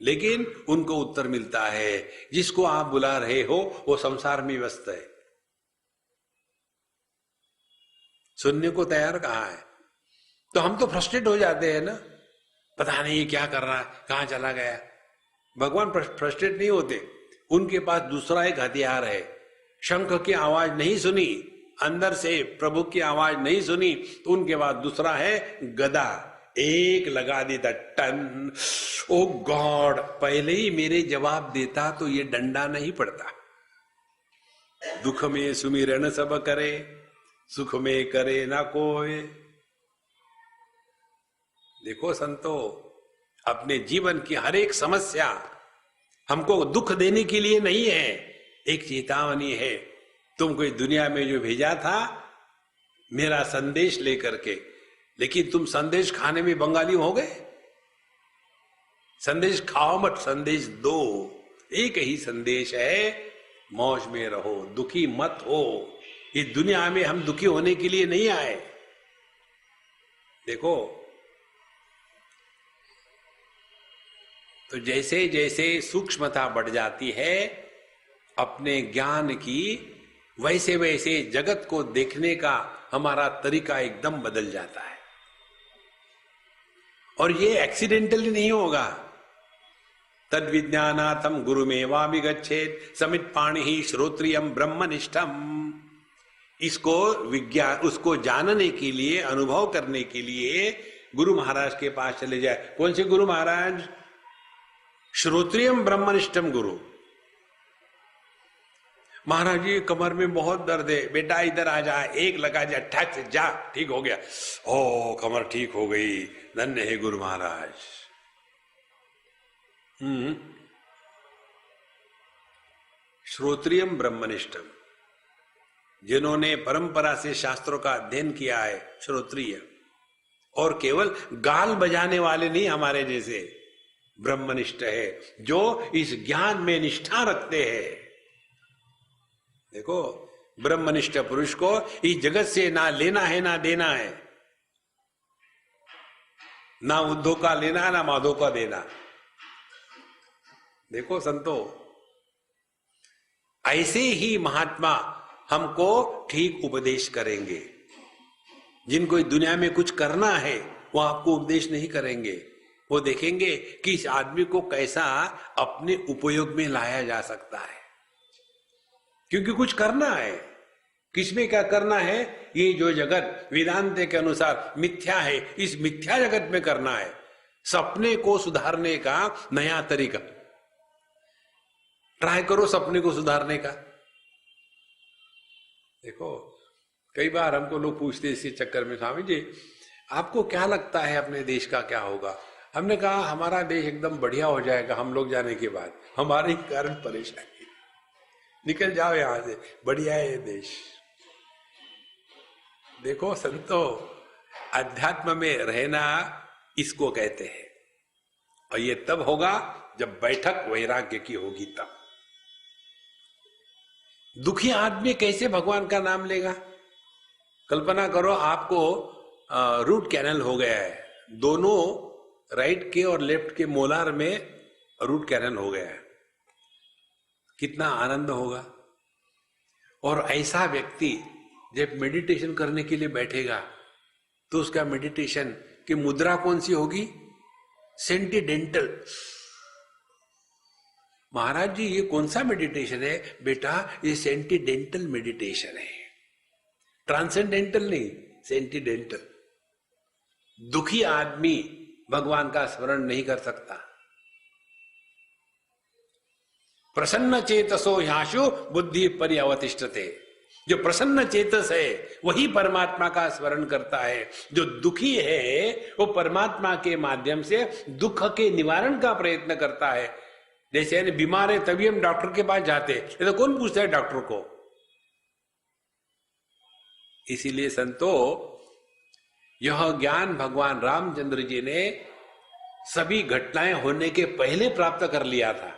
लेकिन उनको उत्तर मिलता है, जिसको आप बुला रहे हो वो संसार में व्यस्त है, सुनने को तैयार कहाँ है। तो हम तो फ्रस्ट्रेट हो जाते हैं ना, पता नहीं ये क्या कर रहा है, कहां चला गया। भगवान फ्रस्ट्रेट नहीं होते, उनके पास दूसरा एक हथियार है। शंख की आवाज नहीं सुनी, अंदर से प्रभु की आवाज नहीं सुनी, तो उनके बाद दूसरा है गदा। एक लगा देता टन, ओ गॉड, पहले ही मेरे जवाब देता तो ये डंडा नहीं पड़ता। दुख में सुमिरन सब करे, सुख में करे ना कोई। देखो संतो, अपने जीवन की हर एक समस्या हमको दुख देने के लिए नहीं है, एक चेतावनी है। तुमको इस दुनिया में जो भेजा था मेरा संदेश लेकर के, लेकिन तुम संदेश खाने में बंगाली हो गए। संदेश खाओ मत, संदेश दो। एक ही संदेश है, मौज में रहो, दुखी मत हो। इस दुनिया में हम दुखी होने के लिए नहीं आए। देखो, तो जैसे जैसे सूक्ष्मता बढ़ जाती है अपने ज्ञान की, वैसे वैसे जगत को देखने का हमारा तरीका एकदम बदल जाता है। और ये एक्सीडेंटली नहीं होगा। तद विज्ञानार्थम गुरुमेवाभिगच्छेत् समित पाणि ही श्रोत्रियम ब्रह्मनिष्ठम। इसको विज्ञान, उसको जानने के लिए, अनुभव करने के लिए गुरु महाराज के पास चले जाए। कौन से गुरु महाराज? श्रोत्रियम ब्रह्मनिष्ठम गुरु। महाराज जी कमर में बहुत दर्द है, बेटा इधर आ जा, एक लगा जा, ठक से जा, ठीक हो गया। ओ कमर ठीक हो गई, धन्य है गुरु महाराज। श्रोत्रियम ब्रह्मनिष्ठम, जिन्होंने परंपरा से शास्त्रों का अध्ययन किया है, श्रोत्रिय। और केवल गाल बजाने वाले नहीं, हमारे जैसे ब्रह्मनिष्ठ है, जो इस ज्ञान में निष्ठा रखते हैं। देखो, ब्रह्मनिष्ठ पुरुष को इस जगत से ना लेना है ना देना है, ना उद्धव का लेना ना माधव का देना। देखो संतो, ऐसे ही महात्मा हमको ठीक उपदेश करेंगे। जिनको इस दुनिया में कुछ करना है वो आपको उपदेश नहीं करेंगे, वो देखेंगे कि इस आदमी को कैसा अपने उपयोग में लाया जा सकता है। क्योंकि कुछ करना है। किसमें क्या करना है? ये जो जगत वेदांत के अनुसार मिथ्या है, इस मिथ्या जगत में करना है। सपने को सुधारने का नया तरीका ट्राई करो, सपने को सुधारने का। देखो, कई बार हमको लोग पूछते इसी चक्कर में, स्वामी जी आपको क्या लगता है अपने देश का क्या होगा? हमने कहा हमारा देश एकदम बढ़िया हो जाएगा हम लोग जाने के बाद। हमारे ही कारण परेशानी, निकल जाओ यहां से, बढ़िया है ये देश। देखो संतो, अध्यात्म में रहना इसको कहते हैं। और ये तब होगा जब बैठक वैराग्य की होगी तब। दुखी आदमी कैसे भगवान का नाम लेगा? कल्पना करो आपको रूट कैनल हो गया है, दोनों राइट के और लेफ्ट के मोलार में रूट कैनल हो गया है, कितना आनंद होगा। और ऐसा व्यक्ति जब मेडिटेशन करने के लिए बैठेगा तो उसका मेडिटेशन की मुद्रा कौन सी होगी? सेंटिडेंटल। महाराज जी ये कौन सा मेडिटेशन है? बेटा ये सेंटिडेंटल मेडिटेशन है, ट्रांसेंडेंटल नहीं, सेंटिडेंटल। दुखी आदमी भगवान का स्मरण नहीं कर सकता। प्रसन्न चेतसो ह्याशु बुद्धि पर्यवतिष्ठते। जो प्रसन्न चेतस है वही परमात्मा का स्मरण करता है, जो दुखी है वो परमात्मा के माध्यम से दुख के निवारण का प्रयत्न करता है। जैसे यानी बीमार है तभी हम डॉक्टर के पास जाते हैं, ये तो कौन पूछता है डॉक्टर को। इसीलिए संतो यह ज्ञान भगवान रामचंद्र जी ने सभी घटनाएं होने के पहले प्राप्त कर लिया था।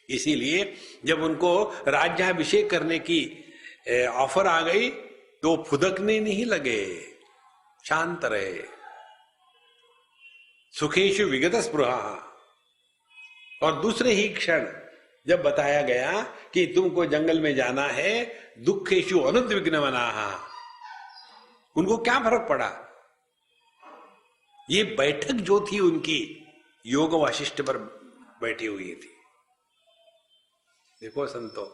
इसीलिए जब उनको राज्याभिषेक करने की ऑफर आ गई तो फुदकने नहीं लगे, शांत रहे। सुखेशु विगत स्पृहा। और दूसरे ही क्षण जब बताया गया कि तुमको जंगल में जाना है, दुखेशु अनुद्विग्न मनाहा, उनको क्या फर्क पड़ा। ये बैठक जो थी उनकी योग वाशिष्ठ पर बैठी हुई थी। देखो संतो,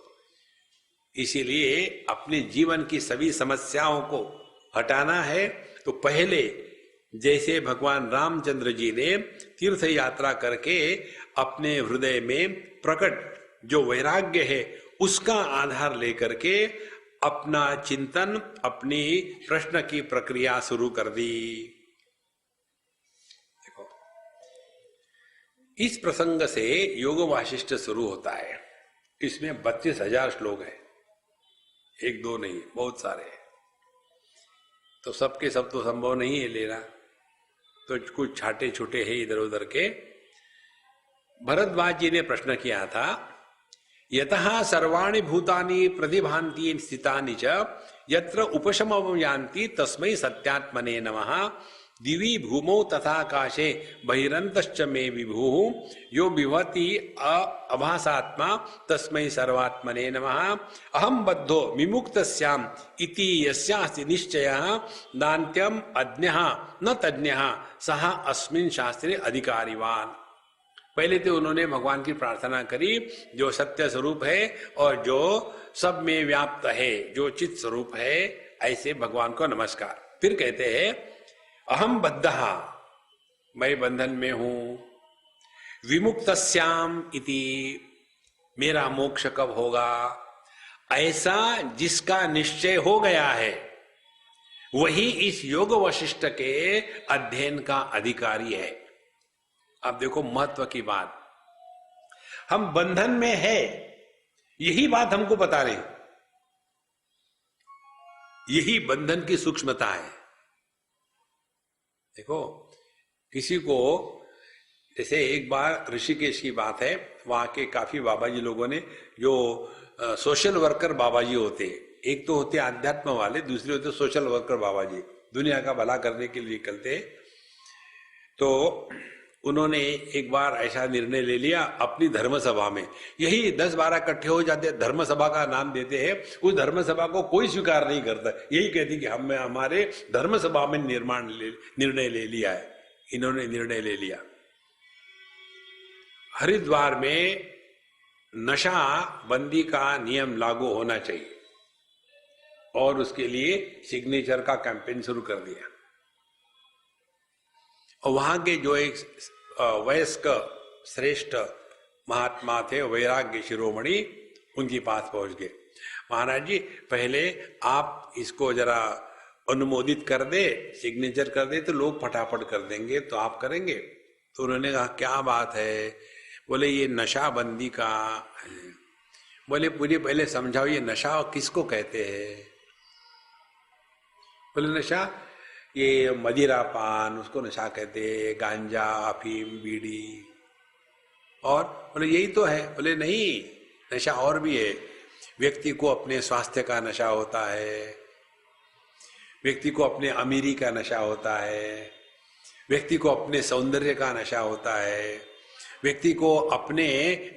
इसीलिए अपने जीवन की सभी समस्याओं को हटाना है तो पहले जैसे भगवान रामचंद्र जी ने तीर्थ यात्रा करके अपने हृदय में प्रकट जो वैराग्य है उसका आधार लेकर के अपना चिंतन, अपनी प्रश्न की प्रक्रिया शुरू कर दी। देखो, इस प्रसंग से योग वाशिष्ठ शुरू होता है। इसमें 32,000 श्लोक है, एक दो नहीं, बहुत सारे हैं। तो सबके सब तो संभव नहीं है लेना, तो कुछ छाटे छूटे हैं इधर उधर के। भरद्वाज जी ने प्रश्न किया था, यतः सर्वाणि भूतानि प्रतिभान्ति स्थितानि च यत्र उपशमं यान्ति तस्मै सत्यात्मने नमः। दिवि भूमौ तथाकाशे बहिरन्तश्च मे विभुः यो विभवति अभासात्मा तस्मै सर्वात्मने नमः। अहं बद्धो विमुक्तस्याम् इति यस्यास्ति निश्चयः नान्त्यम् अज्ञः न तज्ञः सः अस्मिन् शास्त्रे अधिकारिवान्। पहले तो उन्होंने भगवान की प्रार्थना करी जो सत्य स्वरूप है और जो सब में व्याप्त है, जो चित स्वरूप है, ऐसे भगवान को नमस्कार। फिर कहते हैं अहम बद्धः, मैं बंधन में हूं, विमुक्तस्याम इति, मेरा मोक्ष कब होगा, ऐसा जिसका निश्चय हो गया है वही इस योग वशिष्ठ के अध्ययन का अधिकारी है। अब देखो महत्व की बात, हम बंधन में है यही बात हमको बता रहे, यही बंधन की सूक्ष्मता है। देखो किसी को, जैसे एक बार ऋषिकेश की बात है, वहां के काफी बाबा जी लोगों ने, जो सोशल वर्कर बाबा जी होते हैं, एक तो होते आध्यात्म वाले, दूसरे होते सोशल वर्कर बाबा जी, दुनिया का भला करने के लिए निकलते हैं। तो उन्होंने एक बार ऐसा निर्णय ले लिया अपनी धर्म सभा में, यही 10-12 इकट्ठे हो जाते, धर्म सभा का नाम देते हैं, उस धर्म सभा को कोई स्वीकार नहीं करता, यही कहती कि हमने हमारे धर्म सभा में निर्णय ले लिया है। इन्होंने निर्णय ले लिया हरिद्वार में नशा बंदी का नियम लागू होना चाहिए और उसके लिए सिग्नेचर का कैंपेन शुरू कर दिया। और वहां के जो एक वयस्क श्रेष्ठ महात्मा थे, वैराग्य शिरोमणि, उनके पास पहुंच गए। महाराज जी पहले आप इसको जरा अनुमोदित कर दे, सिग्नेचर कर दे तो लोग फटाफट कर देंगे, तो आप करेंगे? तो उन्होंने कहा क्या बात है? बोले ये नशाबंदी का है। बोले मुझे पहले समझाओ ये नशा किसको कहते हैं? बोले नशा ये मदिरा पान, उसको नशा कहते हैं, गांजा, अफीम, बीड़ी, और बोले यही तो है। बोले नहीं, नशा और भी है। व्यक्ति को अपने स्वास्थ्य का नशा होता है, व्यक्ति को अपने अमीरी का नशा होता है, व्यक्ति को अपने सौंदर्य का नशा होता है, व्यक्ति को अपने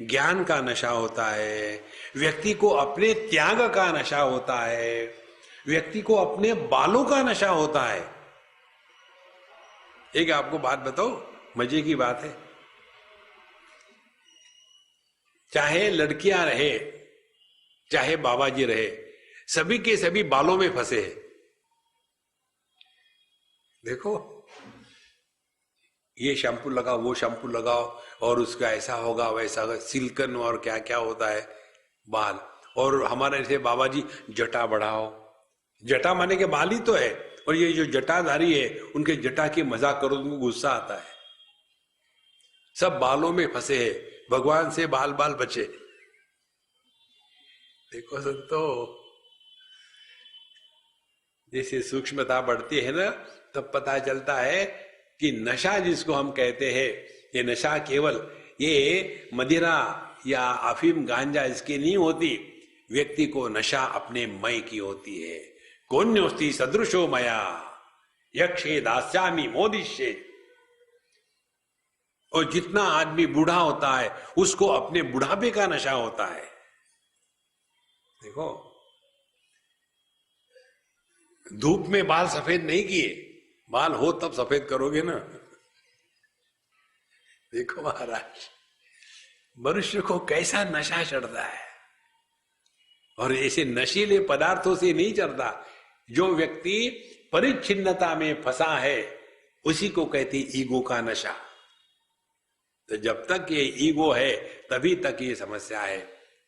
ज्ञान का नशा होता है, व्यक्ति को अपने त्याग का नशा होता है, व्यक्ति को अपने बालों का नशा होता है। एक आपको बात बताओ, मजे की बात है, चाहे लड़कियां रहे चाहे बाबा जी रहे, सभी के सभी बालों में फंसे हैं। देखो ये शैम्पू लगाओ, वो शैम्पू लगाओ, और उसका ऐसा होगा वैसा होगा, सिल्कन और क्या क्या होता है बाल, और हमारे ऐसे बाबा जी जटा बढ़ाओ, जटा माने के बाल ही तो है, और ये जो जटाधारी है उनके जटा की मजाक करो उनको गुस्सा आता है। सब बालों में फंसे हैं, भगवान से बाल बाल बचे। देखो संतो, जैसे सूक्ष्मता बढ़ती है ना, तब पता चलता है कि नशा जिसको हम कहते हैं, ये नशा केवल ये मदिरा या अफीम गांजा इसकी नहीं होती, व्यक्ति को नशा अपने मय की होती है। कोन्योस्ति सदृशो मया यक्षे दास्यामि मोदिष्ये। और जितना आदमी बूढ़ा होता है उसको अपने बुढ़ापे का नशा होता है। देखो, धूप में बाल सफेद नहीं किए, बाल हो तब सफेद करोगे ना। देखो महाराज, मनुष्य को कैसा नशा चढ़ता है, और ऐसे नशीले पदार्थों से नहीं चढ़ता। जो व्यक्ति परिच्छिन्नता में फंसा है उसी को कहते ईगो का नशा। तो जब तक ये ईगो है तभी तक ये समस्या है।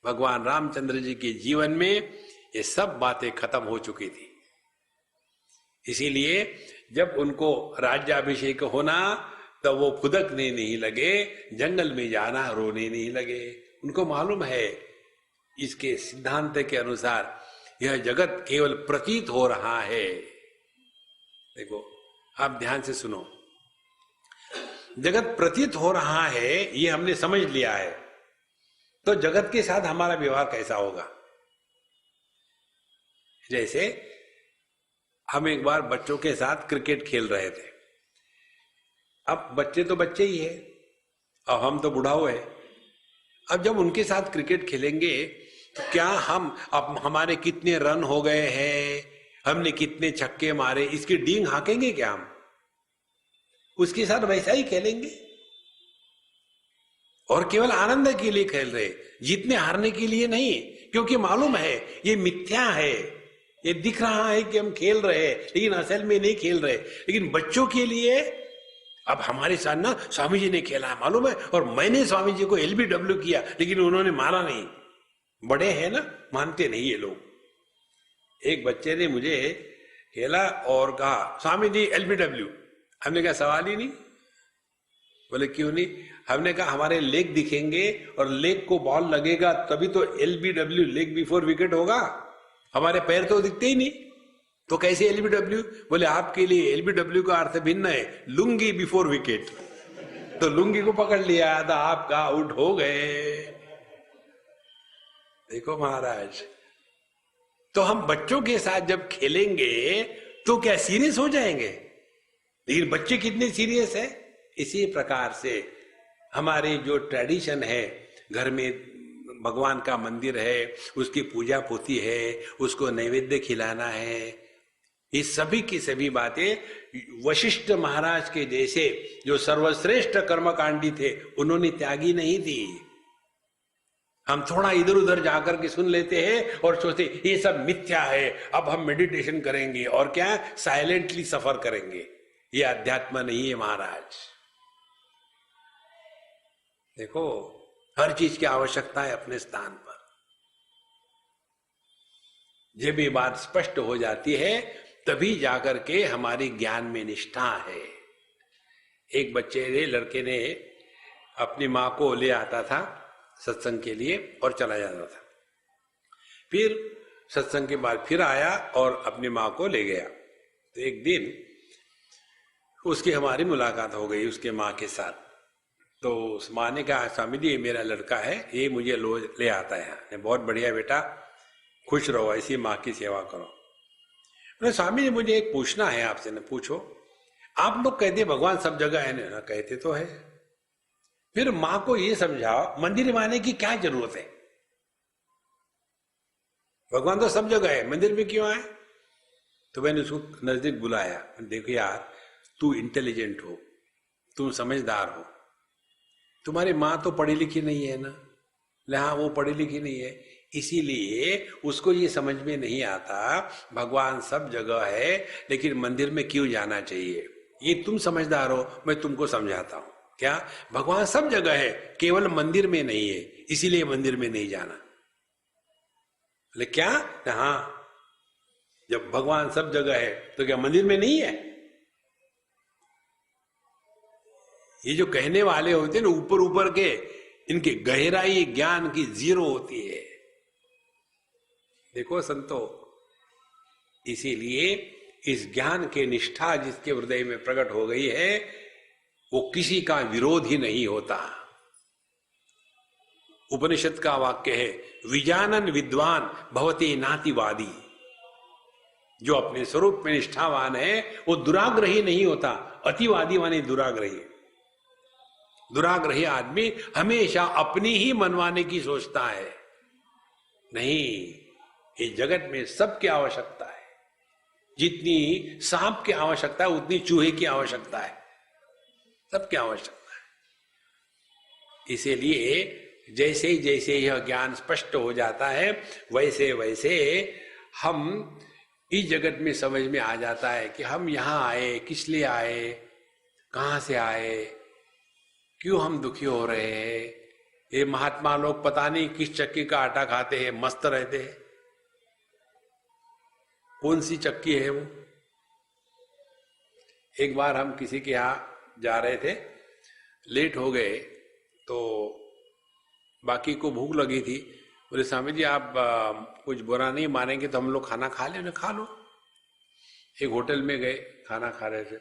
भगवान रामचंद्र जी के जीवन में ये सब बातें खत्म हो चुकी थी। इसीलिए जब उनको राज्याभिषेक होना तब वो फुदकने नहीं लगे, जंगल में जाना रोने नहीं लगे। उनको मालूम है इसके सिद्धांत के अनुसार यह जगत केवल प्रतीत हो रहा है। देखो, आप ध्यान से सुनो, जगत प्रतीत हो रहा है ये हमने समझ लिया है, तो जगत के साथ हमारा व्यवहार कैसा होगा? जैसे हम एक बार बच्चों के साथ क्रिकेट खेल रहे थे। अब बच्चे तो बच्चे ही है, अब हम तो बुढ़ाओ है। अब जब उनके साथ क्रिकेट खेलेंगे तो क्या हम अब हमारे कितने रन हो गए हैं, हमने कितने छक्के मारे, इसकी डींग हाकेंगे क्या? हम उसके साथ वैसा ही खेलेंगे और केवल आनंद के लिए खेल रहे, जीतने हारने के लिए नहीं, क्योंकि मालूम है ये मिथ्या है। ये दिख रहा है कि हम खेल रहे हैं लेकिन असल में नहीं खेल रहे। लेकिन बच्चों के लिए, अब हमारे साथ ना स्वामी जी ने खेला है मालूम है, और मैंने स्वामी जी को LBW किया लेकिन उन्होंने मारा नहीं। बड़े हैं ना, मानते नहीं ये लोग। एक बच्चे ने मुझे खेला और कहा स्वामी जी LBW। हमने कहा सवाल ही नहीं। बोले क्यों नहीं? हमने कहा हमारे लेग दिखेंगे और लेग को बॉल लगेगा तभी तो LBW, लेग बिफोर विकेट होगा। हमारे पैर तो दिखते ही नहीं, तो कैसे LBW? बोले आपके लिए LBW का अर्थ भिन्न है, लुंगी बिफोर विकेट। तो लुंगी को पकड़ लिया तो आपका आउट हो गए। देखो महाराज, तो हम बच्चों के साथ जब खेलेंगे तो क्या सीरियस हो जाएंगे? लेकिन बच्चे कितने सीरियस है। इसी प्रकार से हमारे जो ट्रेडिशन है, घर में भगवान का मंदिर है, उसकी पूजा पोती है, उसको नैवेद्य खिलाना है, ये सभी की सभी बातें वशिष्ठ महाराज के जैसे जो सर्वश्रेष्ठ कर्मकांडी थे उन्होंने त्यागी नहीं थी। हम थोड़ा इधर उधर जाकर के सुन लेते हैं और सोचते ये सब मिथ्या है, अब हम मेडिटेशन करेंगे और क्या साइलेंटली सफर करेंगे। ये अध्यात्म नहीं है महाराज। देखो, हर चीज की आवश्यकता है अपने स्थान पर। जब ये बात स्पष्ट हो जाती है तभी जाकर के हमारी ज्ञान में निष्ठा है। एक बच्चे ने, लड़के ने अपनी माँ को ले आता था सत्संग के लिए और चला जाता था। फिर सत्संग के बाद फिर आया और अपनी माँ को ले गया। तो एक दिन उसकी हमारी मुलाकात हो गई उसके माँ के साथ। तो उस माँ ने कहा स्वामी जी ये मेरा लड़का है, ये मुझे ले आता है यहाँ। बहुत बढ़िया बेटा, खुश रहो, ऐसी माँ की सेवा करो। स्वामी जी मुझे एक पूछना है आपसे। न पूछो। आप लोग कहते भगवान सब जगह है ना? कहते तो है। फिर माँ को ये समझाओ मंदिर में आने की क्या जरूरत है? भगवान तो सब जगह है, मंदिर में क्यों आए? तो मैंने उसको नजदीक बुलाया। देखो यार, तू इंटेलिजेंट हो, तुम समझदार हो, तुम्हारी माँ तो पढ़ी लिखी नहीं है ना? हाँ, वो पढ़ी लिखी नहीं है, इसीलिए उसको ये समझ में नहीं आता भगवान सब जगह है लेकिन मंदिर में क्यों जाना चाहिए। ये तुम समझदार हो, मैं तुमको समझाता हूं। क्या? भगवान सब जगह है, केवल मंदिर में नहीं है, इसीलिए मंदिर में नहीं जाना। बोले क्या? हाँ, जब भगवान सब जगह है तो क्या मंदिर में नहीं है? ये जो कहने वाले होते हैं ना ऊपर ऊपर के, इनकी गहराई ज्ञान की जीरो होती है। देखो संतो, इसीलिए इस ज्ञान के निष्ठा जिसके हृदय में प्रकट हो गई है, वो किसी का विरोध ही नहीं होता। उपनिषद का वाक्य है, विजानन विद्वान भवते नातिवादी। जो अपने स्वरूप में निष्ठावान है वो दुराग्रही नहीं होता। अतिवादी माने दुराग्रही। दुराग्रही आदमी हमेशा अपनी ही मनवाने की सोचता है। नहीं, इस जगत में सबकी आवश्यकता है। जितनी सांप की आवश्यकता है उतनी चूहे की आवश्यकता है, सबकी आवश्यकता है। इसीलिए जैसे जैसे यह ज्ञान स्पष्ट हो जाता है वैसे वैसे हम इस जगत में समझ में आ जाता है कि हम यहाँ आए, किस लिए आए, कहाँ से आए, क्यों हम दुखी हो रहे हैं। ये महात्मा लोग पता नहीं किस चक्की का आटा खाते हैं, मस्त रहते हैं। कौन सी चक्की है वो? एक बार हम किसी के यहाँ जा रहे थे, लेट हो गए, तो बाकी को भूख लगी थी। बोले स्वामी जी आप कुछ बुरा नहीं मानेंगे तो हम लोग खाना खा ले। खा लो। एक होटल में गए, खाना खा रहे थे,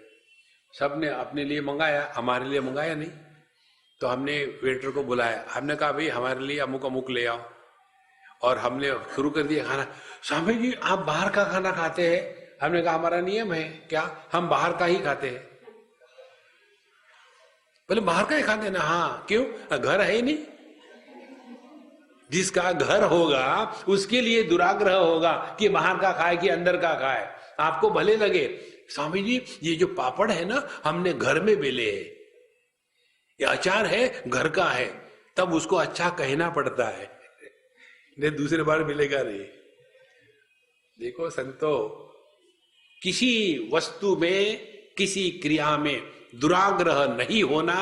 सब ने अपने लिए मंगाया, हमारे लिए मंगाया नहीं। तो हमने वेटर को बुलाया, हमने कहा भाई हमारे लिए अमुक अमुक ले आओ, और हमने शुरू कर दिया खाना। स्वामी जी आप बाहर का खाना खाते हैं? हमने कहा हमारा नियम है। क्या? हम बाहर का ही खाते हैं। बोले बाहर का ही खाते हैं ना? हाँ। क्यों? घर है ही नहीं। जिसका घर होगा उसके लिए दुराग्रह होगा कि बाहर का खाए कि अंदर का खाए। आपको भले लगे स्वामी जी ये जो पापड़ है ना हमने घर में बेले है, ये अचार है घर का है, तब उसको अच्छा कहना पड़ता है, नहीं दूसरे बार मिलेगा नहीं। देखो संतो, किसी वस्तु में, किसी क्रिया में दुराग्रह नहीं होना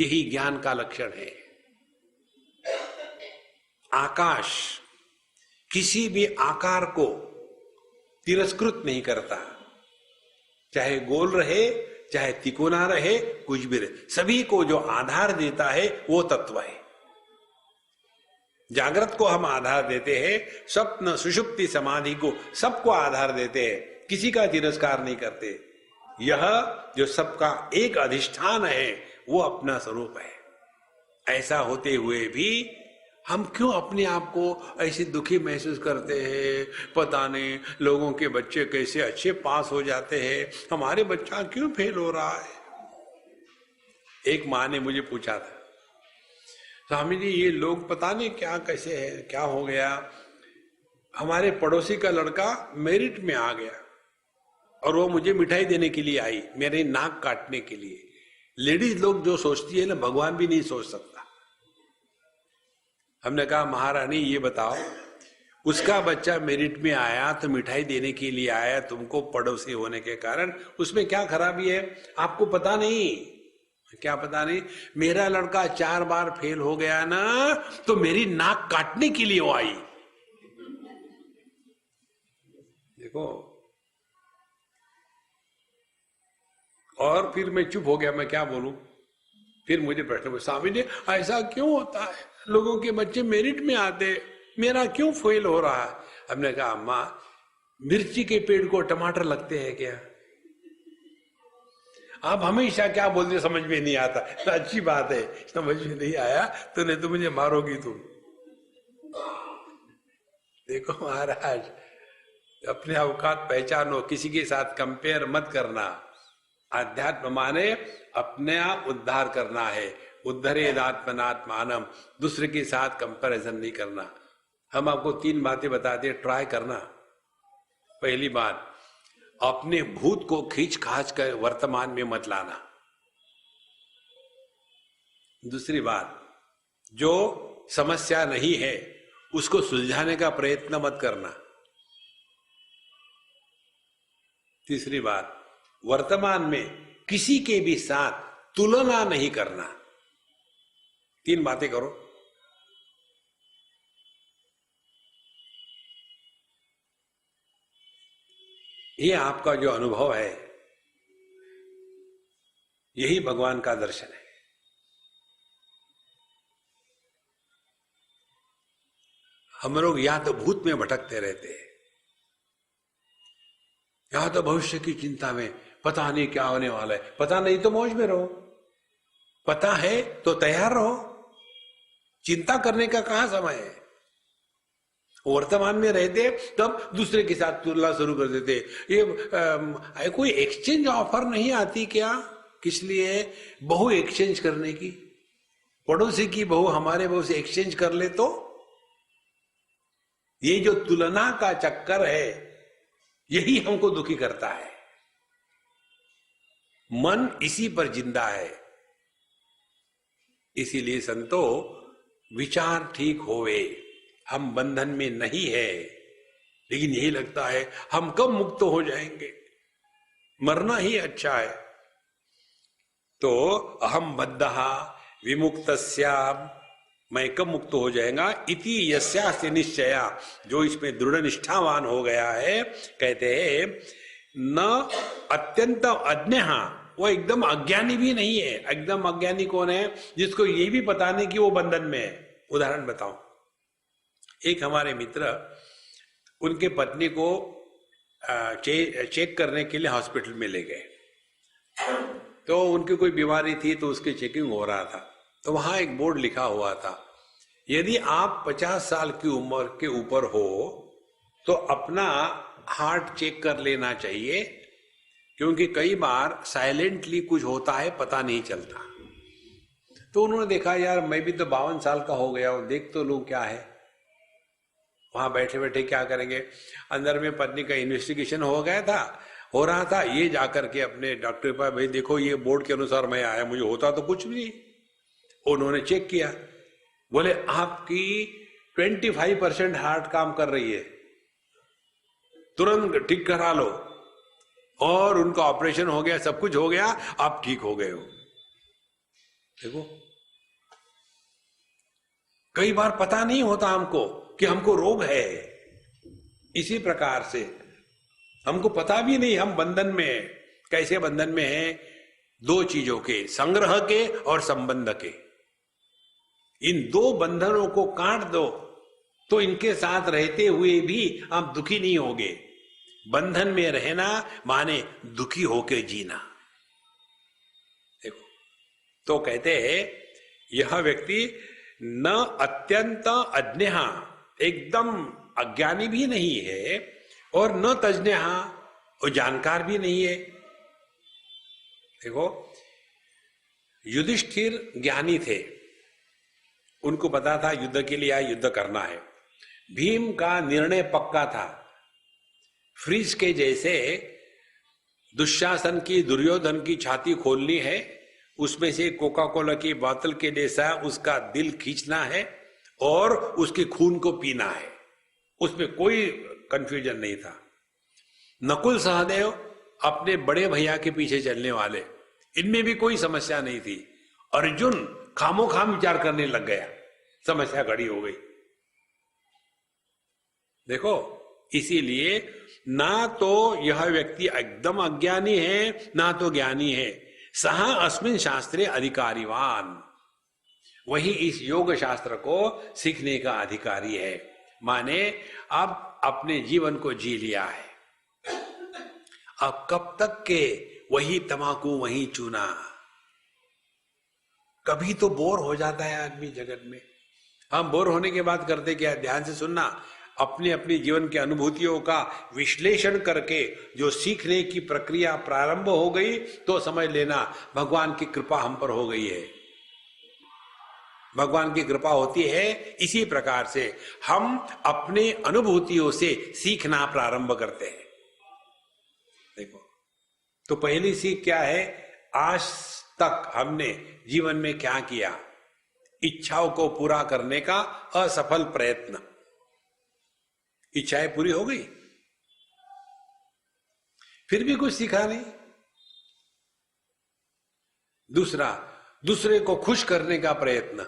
यही ज्ञान का लक्षण है। आकाश किसी भी आकार को तिरस्कृत नहीं करता, चाहे गोल रहे चाहे तिकोना रहे, कुछ भी रहे, सभी को जो आधार देता है वो तत्व है। जागृत को हम आधार देते हैं, स्वप्न सुषुप्ति समाधि को सबको आधार देते हैं, किसी का तिरस्कार नहीं करते। यह जो सबका एक अधिष्ठान है वो अपना स्वरूप है। ऐसा होते हुए भी हम क्यों अपने आप को ऐसे दुखी महसूस करते हैं? पता नहीं लोगों के बच्चे कैसे अच्छे पास हो जाते हैं, हमारे बच्चा क्यों फेल हो रहा है। एक माँ ने मुझे पूछा था, स्वामी जी ये लोग पता नहीं क्या कैसे है, क्या हो गया, हमारे पड़ोसी का लड़का मेरिट में आ गया और वो मुझे मिठाई देने के लिए आई, मेरे नाक काटने के लिए। लेडीज लोग जो सोचती है ना, भगवान भी नहीं सोच सकता। हमने कहा महारानी ये बताओ, उसका बच्चा मेरिट में आया तो मिठाई देने के लिए आया, तुमको पड़ोसी होने के कारण, उसमें क्या खराबी है? आपको पता नहीं? क्या पता नहीं? मेरा लड़का 4 बार फेल हो गया ना तो मेरी नाक काटने के लिए वो आई। देखो, और फिर मैं चुप हो गया, मैं क्या बोलूं। फिर मुझे प्रश्न पूछा, स्वामी जी ऐसा क्यों होता है, लोगों के बच्चे मेरिट में आते, मेरा क्यों फेल हो रहा है? हमने कहा अम्मा, मिर्ची के पेड़ को टमाटर लगते हैं क्या? आप हमेशा क्या बोलते समझ में नहीं आता। तो अच्छी बात है, समझ में नहीं आया तो नहीं तो मुझे मारोगी तुम। देखो महाराज, अपने औकात पहचानो, किसी के साथ कंपेयर मत करना। आध्यात्म माने अपने आप उद्धार करना है। उद्धरेदात्मनात्मानम, दूसरे के साथ कंपैरिजन नहीं करना। हम आपको 3 बातें बताते, ट्राई करना। पहली बात, अपने भूत को खींच खाच कर वर्तमान में मत लाना। दूसरी बात, जो समस्या नहीं है उसको सुलझाने का प्रयत्न मत करना। तीसरी बात, वर्तमान में किसी के भी साथ तुलना नहीं करना। 3 बातें करो। ये आपका जो अनुभव है, यही भगवान का दर्शन है। हम लोग या तो भूत में भटकते रहते हैं, या तो भविष्य की चिंता में, पता नहीं क्या होने वाला है। पता नहीं तो मौज में रहो, पता है तो तैयार रहो। चिंता करने का कहां समय है? वर्तमान में रहते तब दूसरे के साथ तुलना शुरू कर देते। ये कोई एक्सचेंज ऑफर नहीं आती क्या? किस लिए बहू एक्सचेंज करने की? पड़ोसी की बहू हमारे बहू से एक्सचेंज कर ले तो? ये जो तुलना का चक्कर है, यही हमको दुखी करता है। मन इसी पर जिंदा है। इसीलिए संतो, विचार ठीक होवे, हम बंधन में नहीं है, लेकिन यही लगता है हम कब मुक्त हो जाएंगे, मरना ही अच्छा है। तो अहम बद्धः विमुक्तस्याम्, मैं कब मुक्त हो जाएगा, इति यस्यास्य निश्चया, जो इसमें दृढ़ निष्ठावान हो गया है। कहते हैं न अत्यंत अज्ञः, वो एकदम अज्ञानी भी नहीं है। एकदम अज्ञानी कौन है? जिसको ये भी पता नहीं कि वो बंधन में है। उदाहरण बताऊं, एक हमारे मित्र, उनके पत्नी को चेक करने के लिए हॉस्पिटल में ले गए। तो उनकी कोई बीमारी थी, तो उसकी चेकिंग हो रहा था। तो वहां एक बोर्ड लिखा हुआ था, यदि आप 50 साल की उम्र के ऊपर हो तो अपना हार्ट चेक कर लेना चाहिए, क्योंकि कई बार साइलेंटली कुछ होता है, पता नहीं चलता। तो उन्होंने देखा, यार मैं भी तो 52 साल का हो गया हूं, देख तो लूं क्या है। वहां बैठे बैठे क्या करेंगे? अंदर में पत्नी का इन्वेस्टिगेशन हो रहा था। ये जाकर के अपने डॉक्टर के पास, भाई देखो ये बोर्ड के अनुसार मैं आया, मुझे होता तो कुछ भी नहीं। उन्होंने चेक किया, बोले आपकी 25% हार्ट काम कर रही है, तुरंत ठीक करा लो। और उनका ऑपरेशन हो गया, सब कुछ हो गया, आप ठीक हो गए हो। देखो, कई बार पता नहीं होता हमको कि हमको रोग है। इसी प्रकार से हमको पता भी नहीं हम बंधन में हैं। कैसे बंधन में हैं? दो चीजों के, संग्रह के और संबंध के। इन दो बंधनों को काट दो तो इनके साथ रहते हुए भी आप दुखी नहीं होगे। बंधन में रहना माने दुखी होके जीना। देखो, तो कहते हैं यह व्यक्ति न अत्यंत अज्ञः, एकदम अज्ञानी भी नहीं है, और न तज्ञः, और जानकार भी नहीं है। देखो, युधिष्ठिर ज्ञानी थे, उनको पता था युद्ध के लिए आए, युद्ध करना है। भीम का निर्णय पक्का था, फ्रीज के जैसे दुशासन की, दुर्योधन की छाती खोलनी है, उसमें से कोका कोला की बोतल के जैसा उसका दिल खींचना है और उसके खून को पीना है। उसमें कोई कंफ्यूजन नहीं था। नकुल सहदेव अपने बड़े भैया के पीछे चलने वाले, इनमें भी कोई समस्या नहीं थी। अर्जुन खामोखाम विचार करने लग गया, समस्या खड़ी हो गई। देखो, इसीलिए ना तो यह व्यक्ति एकदम अज्ञानी है, ना तो ज्ञानी है। सह अस्मिन् शास्त्रे अधिकारीवान, वही इस योग शास्त्र को सीखने का अधिकारी है। माने अब अपने जीवन को जी लिया है। अब कब तक के वही तमाकू वही चूना? कभी तो बोर हो जाता है आदमी जगत में। हम बोर होने के बाद करते क्या? ध्यान से सुनना। अपने अपनी जीवन के अनुभूतियों का विश्लेषण करके जो सीखने की प्रक्रिया प्रारंभ हो गई, तो समझ लेना भगवान की कृपा हम पर हो गई है। भगवान की कृपा होती है इसी प्रकार से हम अपने अनुभूतियों से सीखना प्रारंभ करते हैं। देखो, तो पहली सीख क्या है? आज तक हमने जीवन में क्या किया? इच्छाओं को पूरा करने का असफल प्रयत्न। इच्छाएं पूरी हो गई, फिर भी कुछ सीखा नहीं। दूसरा, दूसरे को खुश करने का प्रयत्न।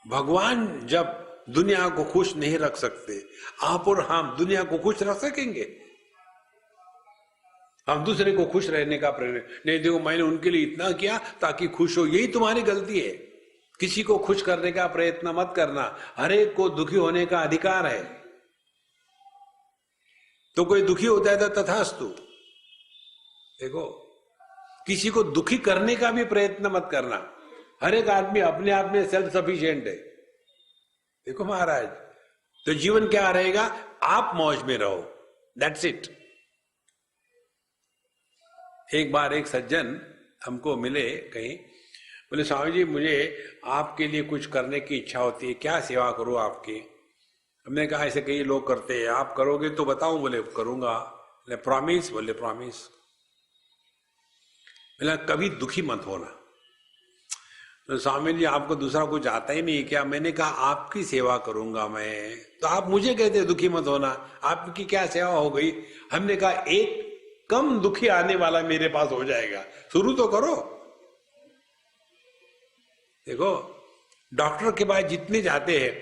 भगवान जब दुनिया को खुश नहीं रख सकते। आप और हम दुनिया को खुश रख सकेंगे? हम दूसरे को खुश रहने का प्रेरणा नहीं, देखो मैंने उनके लिए इतना किया ताकि खुश हो, यही तुम्हारी गलती है। किसी को खुश करने का प्रयत्न मत करना, हर एक को दुखी होने का अधिकार है। तो कोई दुखी होता है तो तथास्तु। देखो, किसी को दुखी करने का भी प्रयत्न मत करना। हर एक आदमी अपने आप में सेल्फ सफिशिएंट है। देखो महाराज, तो जीवन क्या रहेगा? आप मौज में रहो, दैट्स इट। एक बार एक सज्जन हमको मिले कहीं, बोले स्वामी जी मुझे आपके लिए कुछ करने की इच्छा होती है, क्या सेवा करूं आपकी? हमने कहा ऐसे कई लोग करते हैं, आप करोगे तो बताऊं? बोले करूंगा। बोले प्रॉमिस? बोले प्रॉमिस। बोला कभी दुखी मत होना। तो स्वामी जी आपको दूसरा कुछ आता ही नहीं क्या? मैंने कहा आपकी सेवा करूंगा मैं, तो आप मुझे कहते दुखी मत होना, आपकी क्या सेवा हो गई? हमने कहा एक कम दुखी आने वाला मेरे पास हो जाएगा, शुरू तो करो। देखो, डॉक्टर के पास जितने जाते हैं,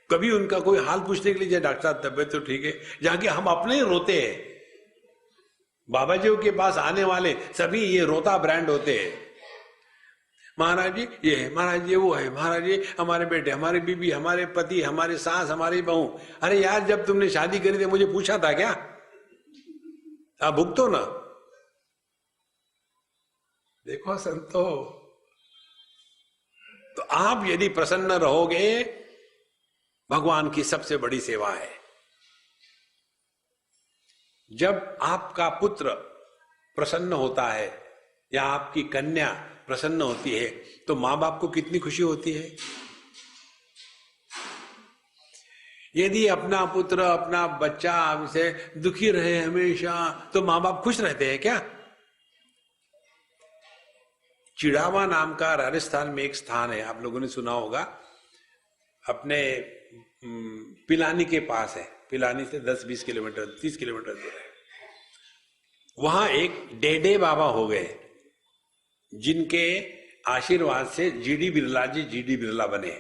कभी उनका कोई हाल पूछने के लिए जाए, डॉक्टर साहब तबियत तो ठीक है, जाके हम अपने ही रोते हैं। बाबा जी के पास आने वाले सभी ये रोता ब्रांड होते हैं। महाराज जी ये है, महाराज जी वो है, महाराज जी हमारे बेटे, हमारे बीबी, हमारे पति, हमारे सास, हमारी बहू। अरे यार, जब तुमने शादी करी थी मुझे पूछा था क्या? आप भुगतो ना। देखो संतो, तो आप यदि प्रसन्न रहोगे, भगवान की सबसे बड़ी सेवा है। जब आपका पुत्र प्रसन्न होता है या आपकी कन्या प्रसन्न होती है तो मां बाप को कितनी खुशी होती है। यदि अपना पुत्र, अपना बच्चा हमसे दुखी रहे हमेशा, तो मां बाप खुश रहते हैं क्या? चिड़ावा नाम का राजस्थान में एक स्थान है, आप लोगों ने सुना होगा, अपने पिलानी के पास है। पिलानी से 10-20 किलोमीटर, 30 किलोमीटर दूर है। वहां एक डेडे बाबा हो गए, जिनके आशीर्वाद से जीडी बिरला जी जीडी बिरला बने।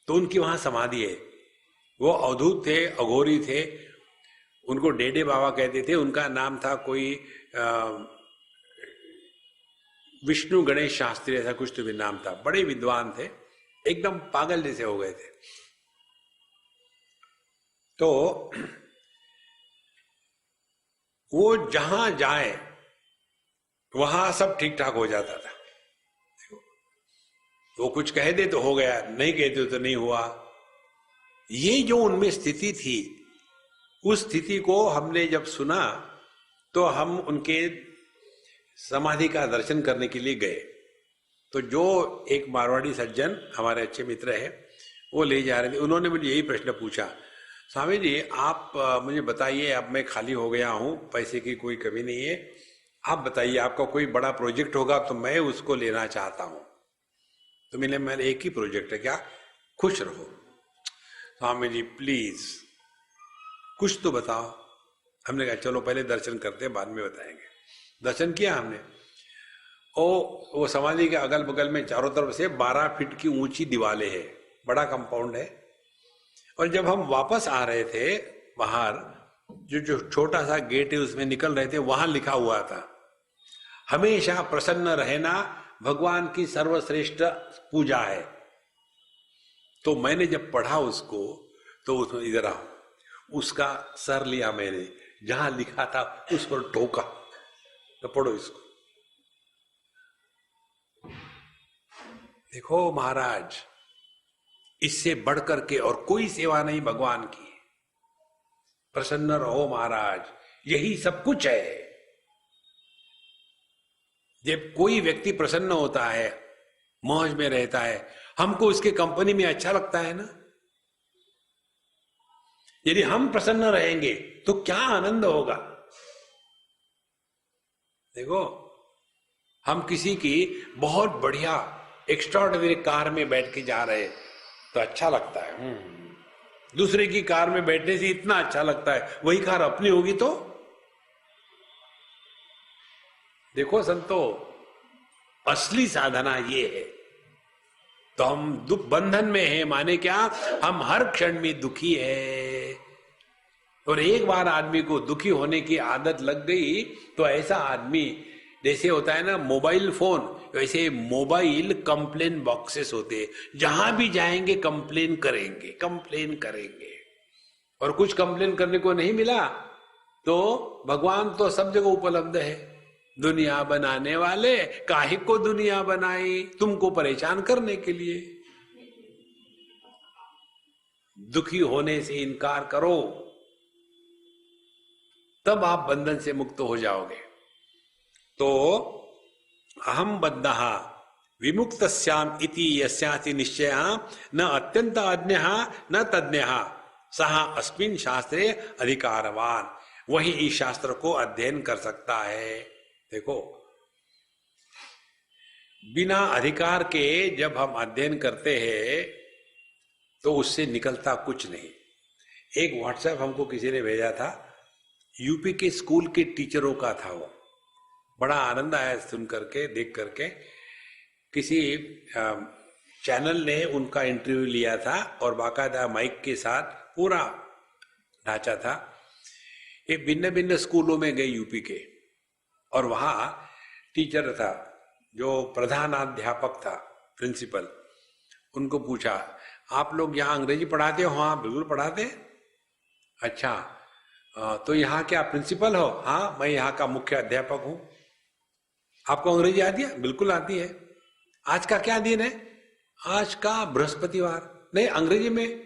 तो उनकी वहां समाधि है। वो अवधूत थे, अघोरी थे, उनको डेडे बाबा कहते थे। उनका नाम था कोई विष्णु गणेश शास्त्री, ऐसा कुछ तो भी नाम था। बड़े विद्वान थे, एकदम पागल जैसे हो गए थे। तो वो जहां जाए वहां सब ठीक ठाक हो जाता था। वो कुछ कह दे तो हो गया, नहीं कहते तो नहीं हुआ। ये जो उनमें स्थिति थी, उस स्थिति को हमने जब सुना तो हम उनके समाधि का दर्शन करने के लिए गए। तो जो एक मारवाड़ी सज्जन हमारे अच्छे मित्र है, वो ले जा रहे थे। उन्होंने मुझे यही प्रश्न पूछा, स्वामी जी आप मुझे बताइए, अब मैं खाली हो गया हूं, पैसे की कोई कमी नहीं है, आप बताइए आपका कोई बड़ा प्रोजेक्ट होगा तो मैं उसको लेना चाहता हूं। तो मेरे एक ही प्रोजेक्ट है, क्या? खुश रहो। स्वामी जी प्लीज कुछ तो बताओ। हमने कहा चलो पहले दर्शन करते हैं, बाद में बताएंगे। दर्शन किया हमने। वो समाधि के अगल बगल में चारों तरफ से 12 फीट की ऊंची दीवारें है, बड़ा कंपाउंड है। और जब हम वापस आ रहे थे बाहर, जो छोटा सा गेट है उसमें निकल रहे थे, वहां लिखा हुआ था, हमेशा प्रसन्न रहना भगवान की सर्वश्रेष्ठ पूजा है। तो मैंने जब पढ़ा उसको, तो उसमें इधर आओ, उसका सर लिया मैंने, जहां लिखा था उस पर ठोका, तो पढ़ो इसको। देखो महाराज, इससे बढ़कर के और कोई सेवा नहीं भगवान की। प्रसन्न रहो महाराज, यही सब कुछ है। जब कोई व्यक्ति प्रसन्न होता है, मौज में रहता है, हमको उसके कंपनी में अच्छा लगता है ना। यदि हम प्रसन्न रहेंगे तो क्या आनंद होगा। देखो, हम किसी की बहुत बढ़िया एक्स्ट्राऑर्डिनरी कार में बैठ के जा रहे तो अच्छा लगता है। दूसरे की कार में बैठने से इतना अच्छा लगता है, वही कार अपनी होगी तो। देखो संतो, असली साधना ये है। तो तो हम दुख बंधन में हैं, माने क्या, हम हर क्षण में दुखी है। और एक बार आदमी को दुखी होने की आदत लग गई तो ऐसा आदमी, जैसे होता है ना मोबाइल फोन, वैसे मोबाइल कंप्लेन बॉक्सेस होते हैं, जहां भी जाएंगे कंप्लेन करेंगे, कंप्लेन करेंगे। और कुछ कंप्लेन करने को नहीं मिला तो भगवान तो सब जगह उपलब्ध है। दुनिया बनाने वाले काहे को दुनिया बनाई, तुमको परेशान करने के लिए। दुखी होने से इनकार करो, तब आप बंधन से मुक्त हो जाओगे। तो अहम बद्धः विमुक्तस्याम इति यस्याति निश्चयः न अत्यंत अज्ञः न तज्ञः सः अस्मिन् शास्त्रे अधिकारवान, वही इस शास्त्र को अध्ययन कर सकता है। देखो, बिना अधिकार के जब हम अध्ययन करते हैं तो उससे निकलता कुछ नहीं। एक व्हाट्सएप हमको किसी ने भेजा था, यूपी के स्कूल के टीचरों का था। वो बड़ा आनंद आया सुन करके, देख करके। किसी चैनल ने उनका इंटरव्यू लिया था और बाकायदा माइक के साथ पूरा ढांचा था। ये भिन्न भिन्न स्कूलों में गए यूपी के, और वहाँ टीचर था जो प्रधानाध्यापक था, प्रिंसिपल। उनको पूछा, आप लोग यहाँ अंग्रेजी पढ़ाते हो? हाँ बिल्कुल पढ़ाते। अच्छा, तो यहाँ क्या प्रिंसिपल हो? हाँ, मैं यहाँ का मुख्य अध्यापक हूँ। आपको अंग्रेजी आती है? बिल्कुल आती है। आज का क्या दिन है? आज का बृहस्पतिवार। नहीं, अंग्रेजी में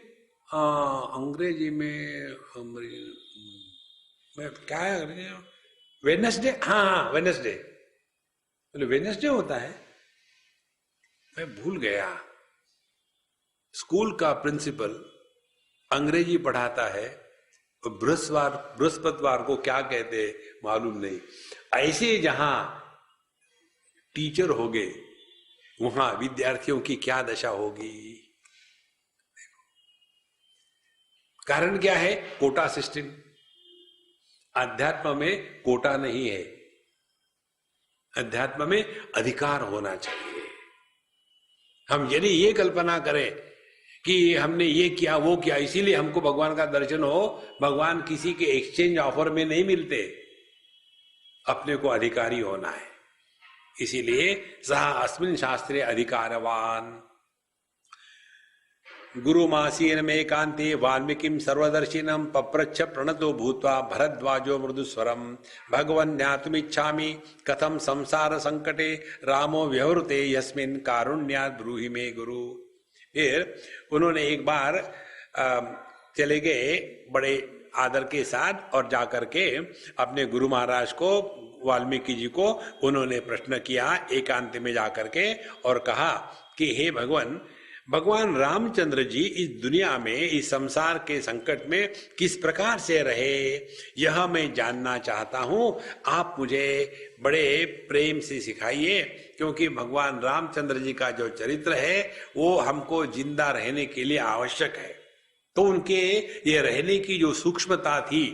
क्या है अंग्रेजी? वेडनेसडे। हाँ हाँ, वेडनेसडे। बोले वेडनेसडे होता है? मैं भूल गया। स्कूल का प्रिंसिपल अंग्रेजी पढ़ाता है, बृहस्पतिवार को क्या कहते मालूम नहीं। ऐसे जहां टीचर हो गए, वहां विद्यार्थियों की क्या दशा होगी। कारण क्या है? Quota system. अध्यात्म में कोटा नहीं है, अध्यात्म में अधिकार होना चाहिए। हम यदि ये कल्पना करें कि हमने ये किया वो किया इसीलिए हमको भगवान का दर्शन हो, भगवान किसी के एक्सचेंज ऑफर में नहीं मिलते। अपने को अधिकारी होना है, इसीलिए सः अस्मिन् शास्त्रे अधिकारवान। गुरुमासीन में एकांते वाल्मीकिं सर्वदर्शिनं पप्रच्छ प्रणतो भूत्वा भरद्वाजो मृदुस्वरम भगवन् ज्ञातुमिच्छामि कथम संसार संकटे रामो व्यवहृते यस्मिन् कारुण्यात् ब्रूहि मे गुरु। फिर उन्होंने एक बार चले गए बड़े आदर के साथ और जाकर के अपने गुरु महाराज को, वाल्मीकि जी को उन्होंने प्रश्न किया एकांत में जाकर के, और कहा कि हे भगवान रामचंद्र जी इस दुनिया में, इस संसार के संकट में किस प्रकार से रहे, यह मैं जानना चाहता हूं। आप मुझे बड़े प्रेम से सिखाइए, क्योंकि भगवान रामचंद्र जी का जो चरित्र है वो हमको जिंदा रहने के लिए आवश्यक है। तो उनके ये रहने की जो सूक्ष्मता थी,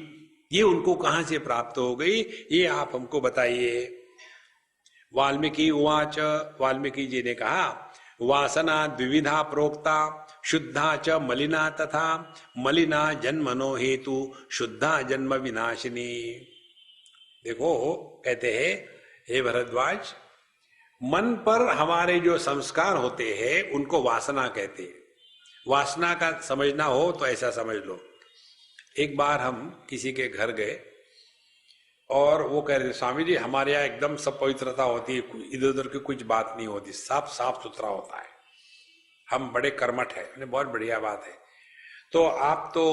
ये उनको कहां से प्राप्त हो गई, ये आप हमको बताइए। वाल्मीकि उवाच, वाल्मीकि जी ने कहा, वासना द्विविधा प्रोक्ता शुद्धा च मलिना तथा मलिना जन्मनो हेतु शुद्धा जन्म विनाशिनी। देखो, कहते हैं हे भरद्वाज, मन पर हमारे जो संस्कार होते हैं उनको वासना कहते हैं। वासना का समझना हो तो ऐसा समझ लो, एक बार हम किसी के घर गए और वो कह रहे, स्वामी जी हमारे यहाँ एकदम सब पवित्रता होती है, इधर उधर की कुछ बात नहीं होती, सब साफ सुथरा होता है, हम बड़े कर्मठ हैं। बहुत बढ़िया बात है। तो आप तो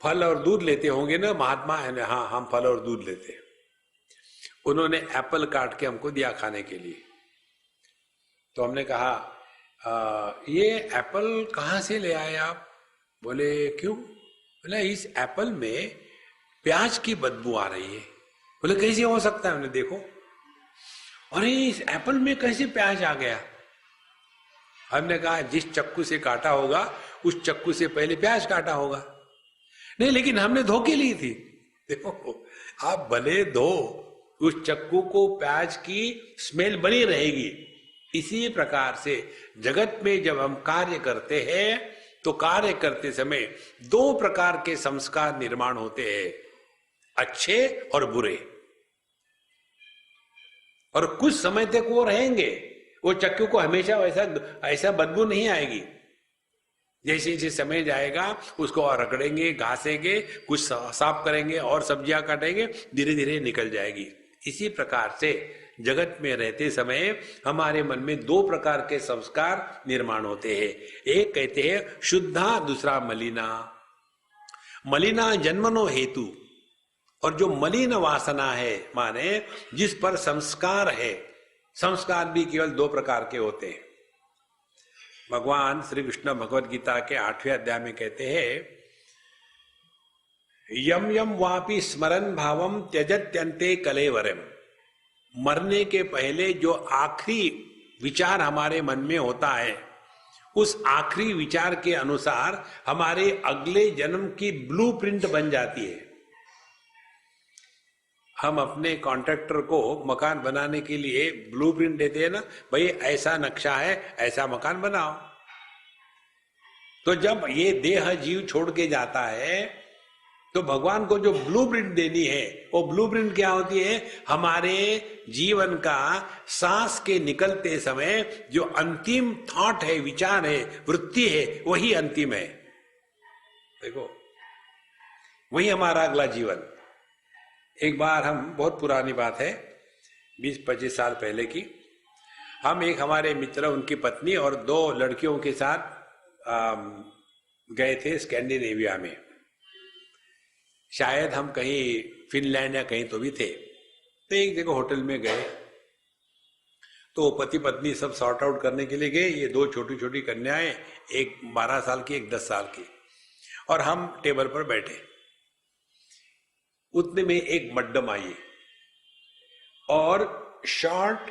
फल और दूध लेते होंगे ना, महात्मा है ना? हाँ, हम फल और दूध लेते हैं। उन्होंने एप्पल काट के हमको दिया खाने के लिए। तो हमने कहा ये एप्पल कहाँ से ले आए आप? बोले क्यों? बोले इस एप्पल में प्याज की बदबू आ रही है। बोले कैसे हो सकता है? हमने देखो, अरे इस एप्पल में कैसे प्याज आ गया? हमने कहा जिस चक्कू से काटा होगा उस चक्कू से पहले प्याज काटा होगा। नहीं, लेकिन हमने धो के ली थी। देखो, आप भले धो, उस चक्कू को प्याज की स्मेल बनी रहेगी, इसी प्रकार से जगत में जब हम कार्य करते हैं तो कार्य करते समय दो प्रकार के संस्कार निर्माण होते हैं, अच्छे और बुरे। और कुछ समय तक वो रहेंगे, वो चक्कू को हमेशा ऐसा बदबू नहीं आएगी। जैसे जैसे समय जाएगा उसको और रगड़ेंगे, घासेंगे, कुछ साफ करेंगे और सब्जियां काटेंगे, धीरे धीरे निकल जाएगी। इसी प्रकार से जगत में रहते समय हमारे मन में दो प्रकार के संस्कार निर्माण होते हैं। एक कहते हैं शुद्धा, दूसरा मलिना। मलिना जन्मनो हेतु, और जो मलिन वासना है माने जिस पर संस्कार है, संस्कार भी केवल दो प्रकार के होते हैं। भगवान श्री कृष्ण भगवद गीता के 8वें अध्याय में कहते हैं यम यम वापि स्मरन भावम त्यजत्यन्ते कलेवरम। मरने के पहले जो आखिरी विचार हमारे मन में होता है, उस आखिरी विचार के अनुसार हमारे अगले जन्म की ब्लूप्रिंट बन जाती है। हम अपने कॉन्ट्रैक्टर को मकान बनाने के लिए ब्लूप्रिंट देते हैं ना, भाई ऐसा नक्शा है, ऐसा मकान बनाओ। तो जब ये देह जीव छोड़ के जाता है तो भगवान को जो ब्लूप्रिंट देनी है, वो ब्लूप्रिंट क्या होती है? हमारे जीवन का सांस के निकलते समय जो अंतिम थॉट है, विचार है, वृत्ति है, वही अंतिम है। देखो, वही हमारा अगला जीवन। एक बार हम, बहुत पुरानी बात है, 20-25 साल पहले की, हम एक हमारे मित्र, उनकी पत्नी और 2 लड़कियों के साथ गए थे स्कैंडिनेविया में। शायद हम कहीं फिनलैंड या कहीं तो भी थे। तो एक जगह होटल में गए तो पति पत्नी सब सॉर्ट आउट करने के लिए गए। ये 2 छोटी छोटी कन्याएं, एक 12 साल की, एक 10 साल की, और हम टेबल पर बैठे। उतने में एक मड्डम आई और शॉर्ट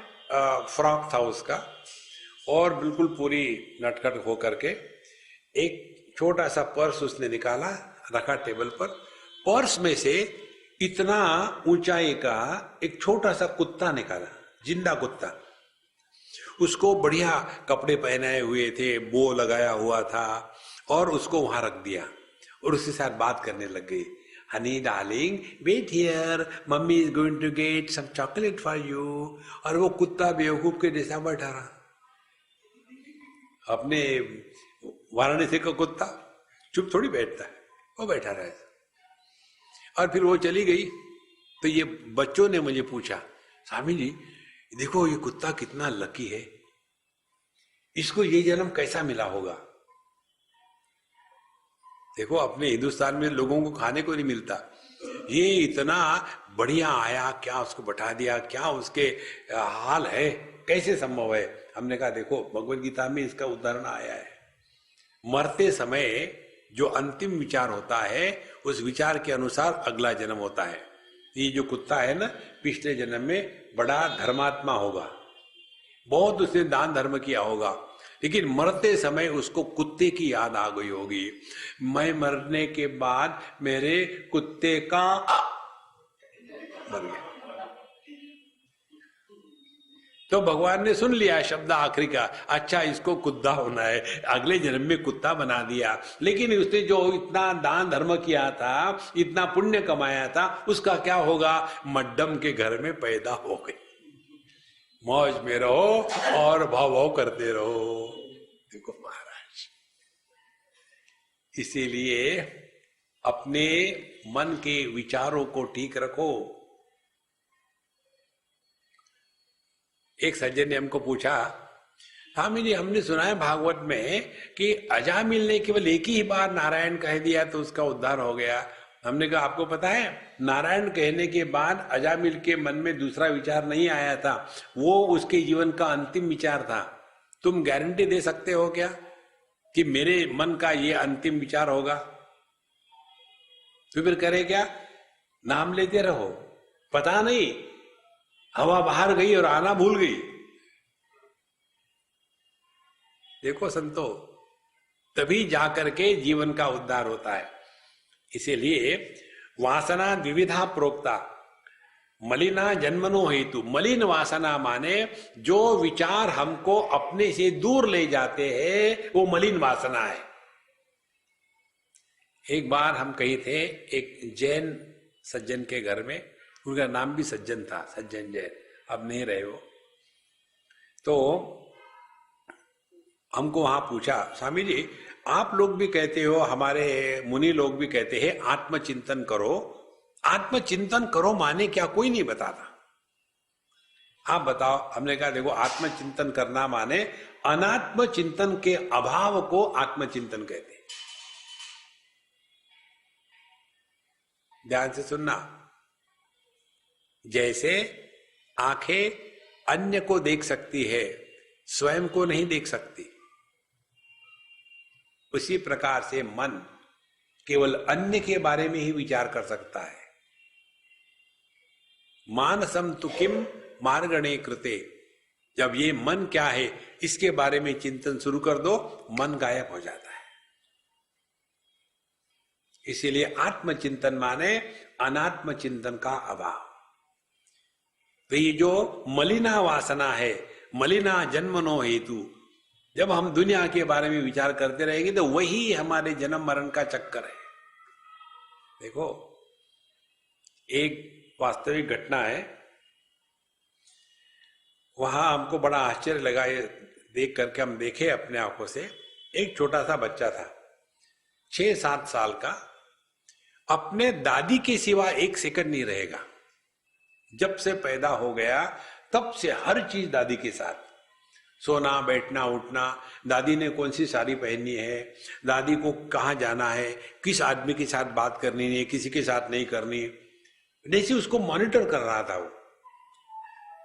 फ्रॉक था उसका, और बिल्कुल पूरी नटखट हो करके एक छोटा सा पर्स उसने निकाला, रखा टेबल पर। पर्स में से इतना ऊंचाई का एक छोटा सा कुत्ता निकाला, जिंदा कुत्ता। उसको बढ़िया कपड़े पहनाए हुए थे, बो लगाया हुआ था, और उसको वहां रख दिया और उसके साथ बात करने लग गई। Honey darling, wait here, mummy is going to get some chocolate for you. और वो कुत्ता बेवकूफ के जैसा बैठा रहा। अपने वाराणसी का कुत्ता चुप थोड़ी बैठता है, वो बैठा रहा। और फिर वो चली गई। तो ये बच्चों ने मुझे पूछा, स्वामी जी देखो ये कुत्ता कितना लकी है, इसको ये जन्म कैसा मिला होगा। देखो, अपने हिंदुस्तान में लोगों को खाने को नहीं मिलता, ये इतना बढ़िया आया, क्या उसको बैठा दिया, क्या उसके हाल है, कैसे संभव है। हमने कहा देखो, भगवद गीता में इसका उदाहरण आया है। मरते समय जो अंतिम विचार होता है, उस विचार के अनुसार अगला जन्म होता है। ये जो कुत्ता है ना, पिछले जन्म में बड़ा धर्मात्मा होगा, बहुत उसने दान धर्म किया होगा, लेकिन मरते समय उसको कुत्ते की याद आ गई होगी। मैं मरने के बाद मेरे कुत्ते का मर गया। तो भगवान ने सुन लिया शब्द आखिरी का, अच्छा इसको कुत्ता होना है, अगले जन्म में कुत्ता बना दिया। लेकिन उसने जो इतना दान धर्म किया था, इतना पुण्य कमाया था, उसका क्या होगा? मड्डम के घर में पैदा हो गई। मौज में रहो और भाव भाव करते रहो। देखो महाराज, इसीलिए अपने मन के विचारों को ठीक रखो। एक सज्जन ने हमको पूछा, स्वामी जी हमने सुना है भागवत में कि अजामिल ने केवल एक ही बार नारायण कह दिया तो उसका उद्धार हो गया। हमने कहा आपको पता है, नारायण कहने के बाद अजामिल के मन में दूसरा विचार नहीं आया था, वो उसके जीवन का अंतिम विचार था। तुम गारंटी दे सकते हो क्या कि मेरे मन का ये अंतिम विचार होगा? तो फिर करे क्या? नाम लेते रहो, पता नहीं हवा बाहर गई और आना भूल गई। देखो संतो, तभी जाकर के जीवन का उद्धार होता है। इसीलिए वासना द्विविधा प्रोक्ता, मलिना जन्मनो हेतु, मलिन वासना माने जो विचार हमको अपने से दूर ले जाते हैं वो मलिन वासना है। एक बार हम कहीं थे एक जैन सज्जन के घर में, उनका नाम भी सज्जन था, सज्जन जैन, अब नहीं रहे वो। तो हमको वहां पूछा, स्वामी जी आप लोग भी कहते हो, हमारे मुनि लोग भी कहते हैं आत्मचिंतन करो, आत्मचिंतन करो माने क्या, कोई नहीं बताता, आप बताओ। हमने कहा देखो आत्मचिंतन करना माने अनात्म चिंतन के अभाव को आत्मचिंतन कहते हैं। ध्यान से सुनना, जैसे आंखें अन्य को देख सकती है, स्वयं को नहीं देख सकती, उसी प्रकार से मन केवल अन्य के बारे में ही विचार कर सकता है। मानसम तु किम मार्गणे कृते, जब ये मन क्या है इसके बारे में चिंतन शुरू कर दो, मन गायब हो जाता है। इसीलिए आत्मचिंतन माने अनात्म चिंतन का अभाव। तो ये जो मलिना वासना है, मलिना जन्मनो हेतु, जब हम दुनिया के बारे में विचार करते रहेंगे तो वही हमारे जन्म मरण का चक्कर है। देखो एक वास्तविक घटना है, वहां हमको बड़ा आश्चर्य लगा ये देख करके, हम देखे अपने आंखों से, एक छोटा सा बच्चा था 6-7 साल का, अपने दादी के सिवा एक सेकंड नहीं रहेगा। जब से पैदा हो गया तब से हर चीज दादी के साथ, सोना बैठना उठना, दादी ने कौन सी साड़ी पहननी है, दादी को कहाँ जाना है, किस आदमी के साथ बात करनी है, किसी के साथ नहीं करनी, जैसे उसको मॉनिटर कर रहा था वो।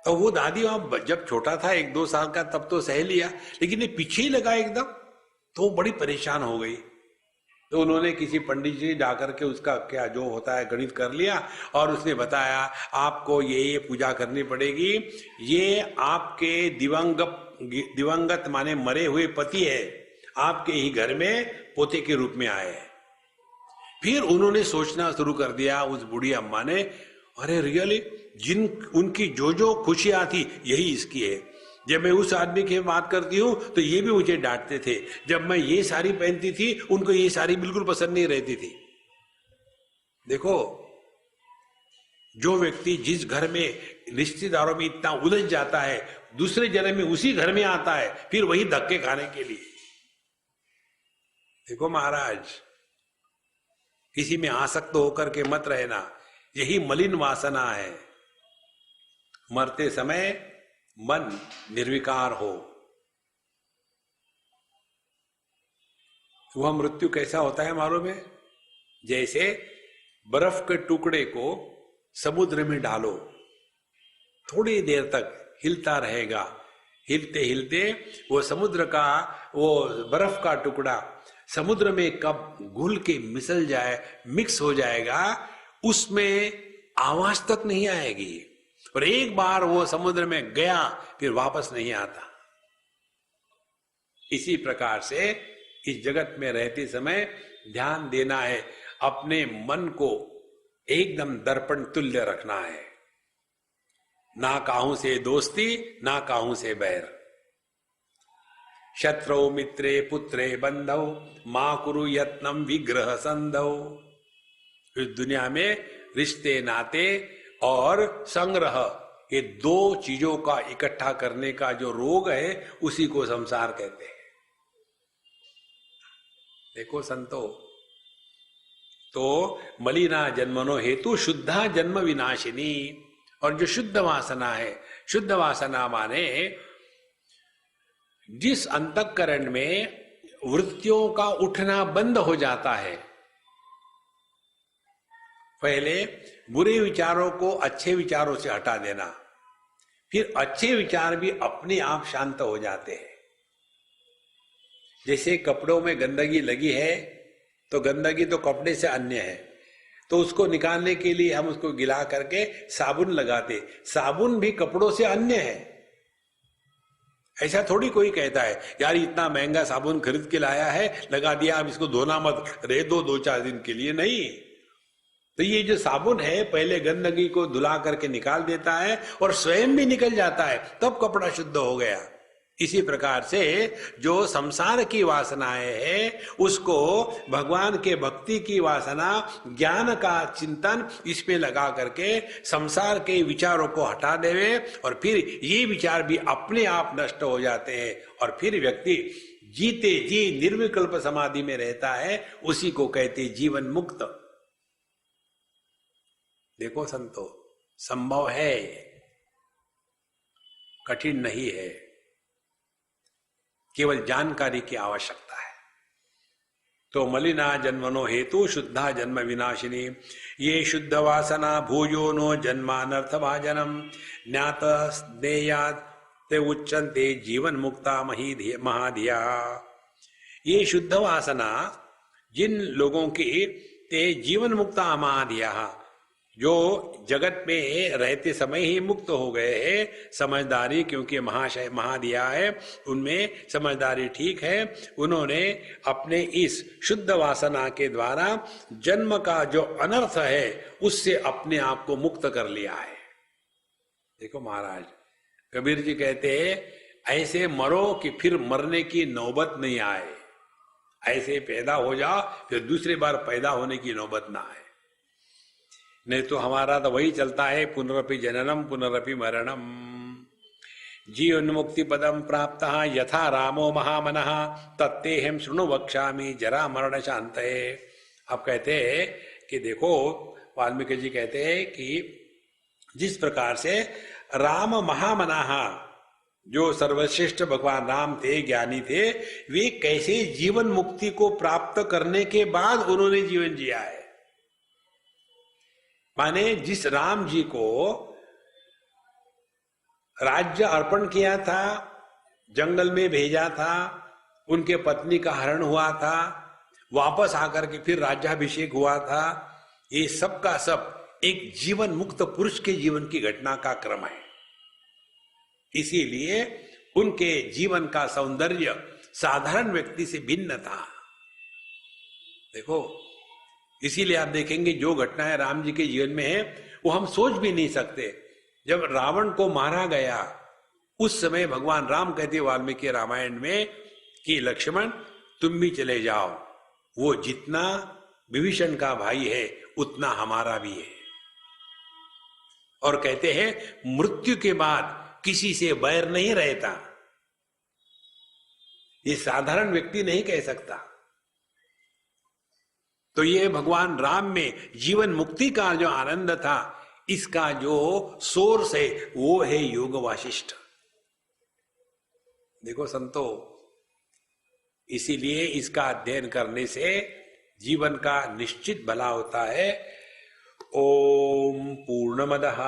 और वो दादी वहां जब छोटा था 1-2 साल का तब तो सह लिया, लेकिन ये पीछे ही लगा एकदम, तो वो बड़ी परेशान हो गई। तो उन्होंने किसी पंडित जी जाकर के उसका क्या जो होता है गणित कर लिया, और उसने बताया आपको ये पूजा करनी पड़ेगी, ये आपके दिवंगत माने मरे हुए पति है, आपके ही घर में पोते के रूप में आए हैं। फिर उन्होंने सोचना शुरू कर दिया उस बूढ़ी अम्मा ने, अरे रियली, जिन उनकी जो जो खुशियां थी यही इसकी है। जब मैं उस आदमी की बात करती हूं तो ये भी मुझे डांटते थे, जब मैं ये साड़ी पहनती थी उनको ये साड़ी बिल्कुल पसंद नहीं रहती थी। देखो, जो व्यक्ति जिस घर में रिश्तेदारों में इतना उलझ जाता है, दूसरे जन्म में उसी घर में आता है फिर वही धक्के खाने के लिए। देखो महाराज, किसी में आसक्त होकर के मत रहना, यही मलिन वासना है। मरते समय मन निर्विकार हो। वह मृत्यु कैसा होता है मालूम है? जैसे बर्फ के टुकड़े को समुद्र में डालो, थोड़ी देर तक हिलता रहेगा, हिलते हिलते वो समुद्र का वो बर्फ का टुकड़ा समुद्र में कब घुल के मिसल जाए, मिक्स हो जाएगा, उसमें आवाज तक नहीं आएगी, और एक बार वो समुद्र में गया फिर वापस नहीं आता। इसी प्रकार से इस जगत में रहते समय ध्यान देना है, अपने मन को एकदम दर्पण तुल्य रखना है। ना काहू से दोस्ती, ना काहू से बैर। शत्रु मित्रे पुत्रे बंधव, मां कुरु यत्नम विग्रह संधव। इस दुनिया में रिश्ते नाते और संग्रह, ये 2 चीजों का इकट्ठा करने का जो रोग है उसी को संसार कहते हैं। देखो संतो, तो मलिना जन्मनो हेतु शुद्धा जन्म विनाशिनी। और जो शुद्ध वासना है, शुद्ध वासना माने जिस अंतःकरण में वृत्तियों का उठना बंद हो जाता है। पहले बुरे विचारों को अच्छे विचारों से हटा देना, फिर अच्छे विचार भी अपने आप शांत हो जाते हैं। जैसे कपड़ों में गंदगी लगी है तो गंदगी तो कपड़े से अन्य है, तो उसको निकालने के लिए हम उसको गिला करके साबुन लगाते, साबुन भी कपड़ों से अन्य है। ऐसा थोड़ी कोई कहता है यार इतना महंगा साबुन खरीद के लाया है, लगा दिया, अब इसको धोना मत, रह दो 2-4 दिन के लिए। नहीं, तो ये जो साबुन है पहले गंदगी को धुला करके निकाल देता है और स्वयं भी निकल जाता है, तब कपड़ा शुद्ध हो गया। इसी प्रकार से जो संसार की वासनाएं है उसको भगवान के भक्ति की वासना, ज्ञान का चिंतन इसमें लगा करके संसार के विचारों को हटा देवे और फिर ये विचार भी अपने आप नष्ट हो जाते हैं और फिर व्यक्ति जीते जी निर्विकल्प समाधि में रहता है। उसी को कहते जीवन मुक्त। देखो संतो, संभव है, कठिन नहीं है, केवल जानकारी की आवश्यकता है। तो मलिना जन्मनो हेतु शुद्धा जन्म विनाशिनी, ये शुद्ध वासना भूयो नो जन्मानर्थ भाजनम ज्ञात स्नेयात ते उच्चन्ते जीवन मुक्ता महाधिया। ये शुद्ध वासना जिन लोगों की ते जीवन मुक्ता महाधिया, जो जगत में रहते समय ही मुक्त हो गए हैं, समझदारी क्योंकि महाशय महादिया है, उनमें समझदारी ठीक है, उन्होंने अपने इस शुद्ध वासना के द्वारा जन्म का जो अनर्थ है उससे अपने आप को मुक्त कर लिया है। देखो महाराज कबीर जी कहते हैं, ऐसे मरो कि फिर मरने की नौबत नहीं आए, ऐसे पैदा हो जाओ फिर दूसरी बार पैदा होने की नौबत ना आए। नहीं तो हमारा तो वही चलता है, पुनरपि जननम पुनरपि मरणम। जीवन मुक्ति पदम प्राप्त यथा रामो महामनः तत्तेहम शृणु वक्ष्यामि जरा मरण शांतये। आप कहते हैं कि देखो, वाल्मीकि जी कहते हैं कि जिस प्रकार से राम महामनः, जो सर्वश्रेष्ठ भगवान राम थे, ज्ञानी थे, वे कैसे जीवन मुक्ति को प्राप्त करने के बाद उन्होंने जीवन जिया है। माने जिस राम जी को राज्य अर्पण किया था, जंगल में भेजा था, उनके पत्नी का हरण हुआ था, वापस आकर के फिर राज्याभिषेक हुआ था, ये सब का सब एक जीवन मुक्त पुरुष के जीवन की घटना का क्रम है। इसीलिए उनके जीवन का सौंदर्य साधारण व्यक्ति से भिन्न था। देखो, इसीलिए आप देखेंगे जो घटनाएं राम जी के जीवन में है वो हम सोच भी नहीं सकते। जब रावण को मारा गया उस समय भगवान राम कहते वाल्मीकि रामायण में कि लक्ष्मण तुम भी चले जाओ, वो जितना विभीषण का भाई है उतना हमारा भी है। और कहते हैं मृत्यु के बाद किसी से बैर नहीं रहता, ये साधारण व्यक्ति नहीं कह सकता। तो ये भगवान राम में जीवन मुक्ति का जो आनंद था, इसका जो सोर्स है वो है योग वासिष्ठ। देखो संतो, इसीलिए इसका अध्ययन करने से जीवन का निश्चित भला होता है। ओम पूर्णमदः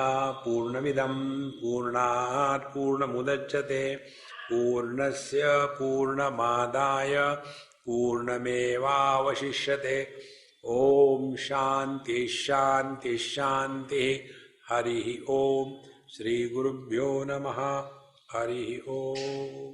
पूर्णमिदं पूर्णात् पूर्णमुदच्यते पूर्णस्य पूर्णमादाय पूर्णमेवावशिष्यते। ओम शांति शांति शांति। हरि ओम। श्री गुरुभ्यो नमः। हरि ओम।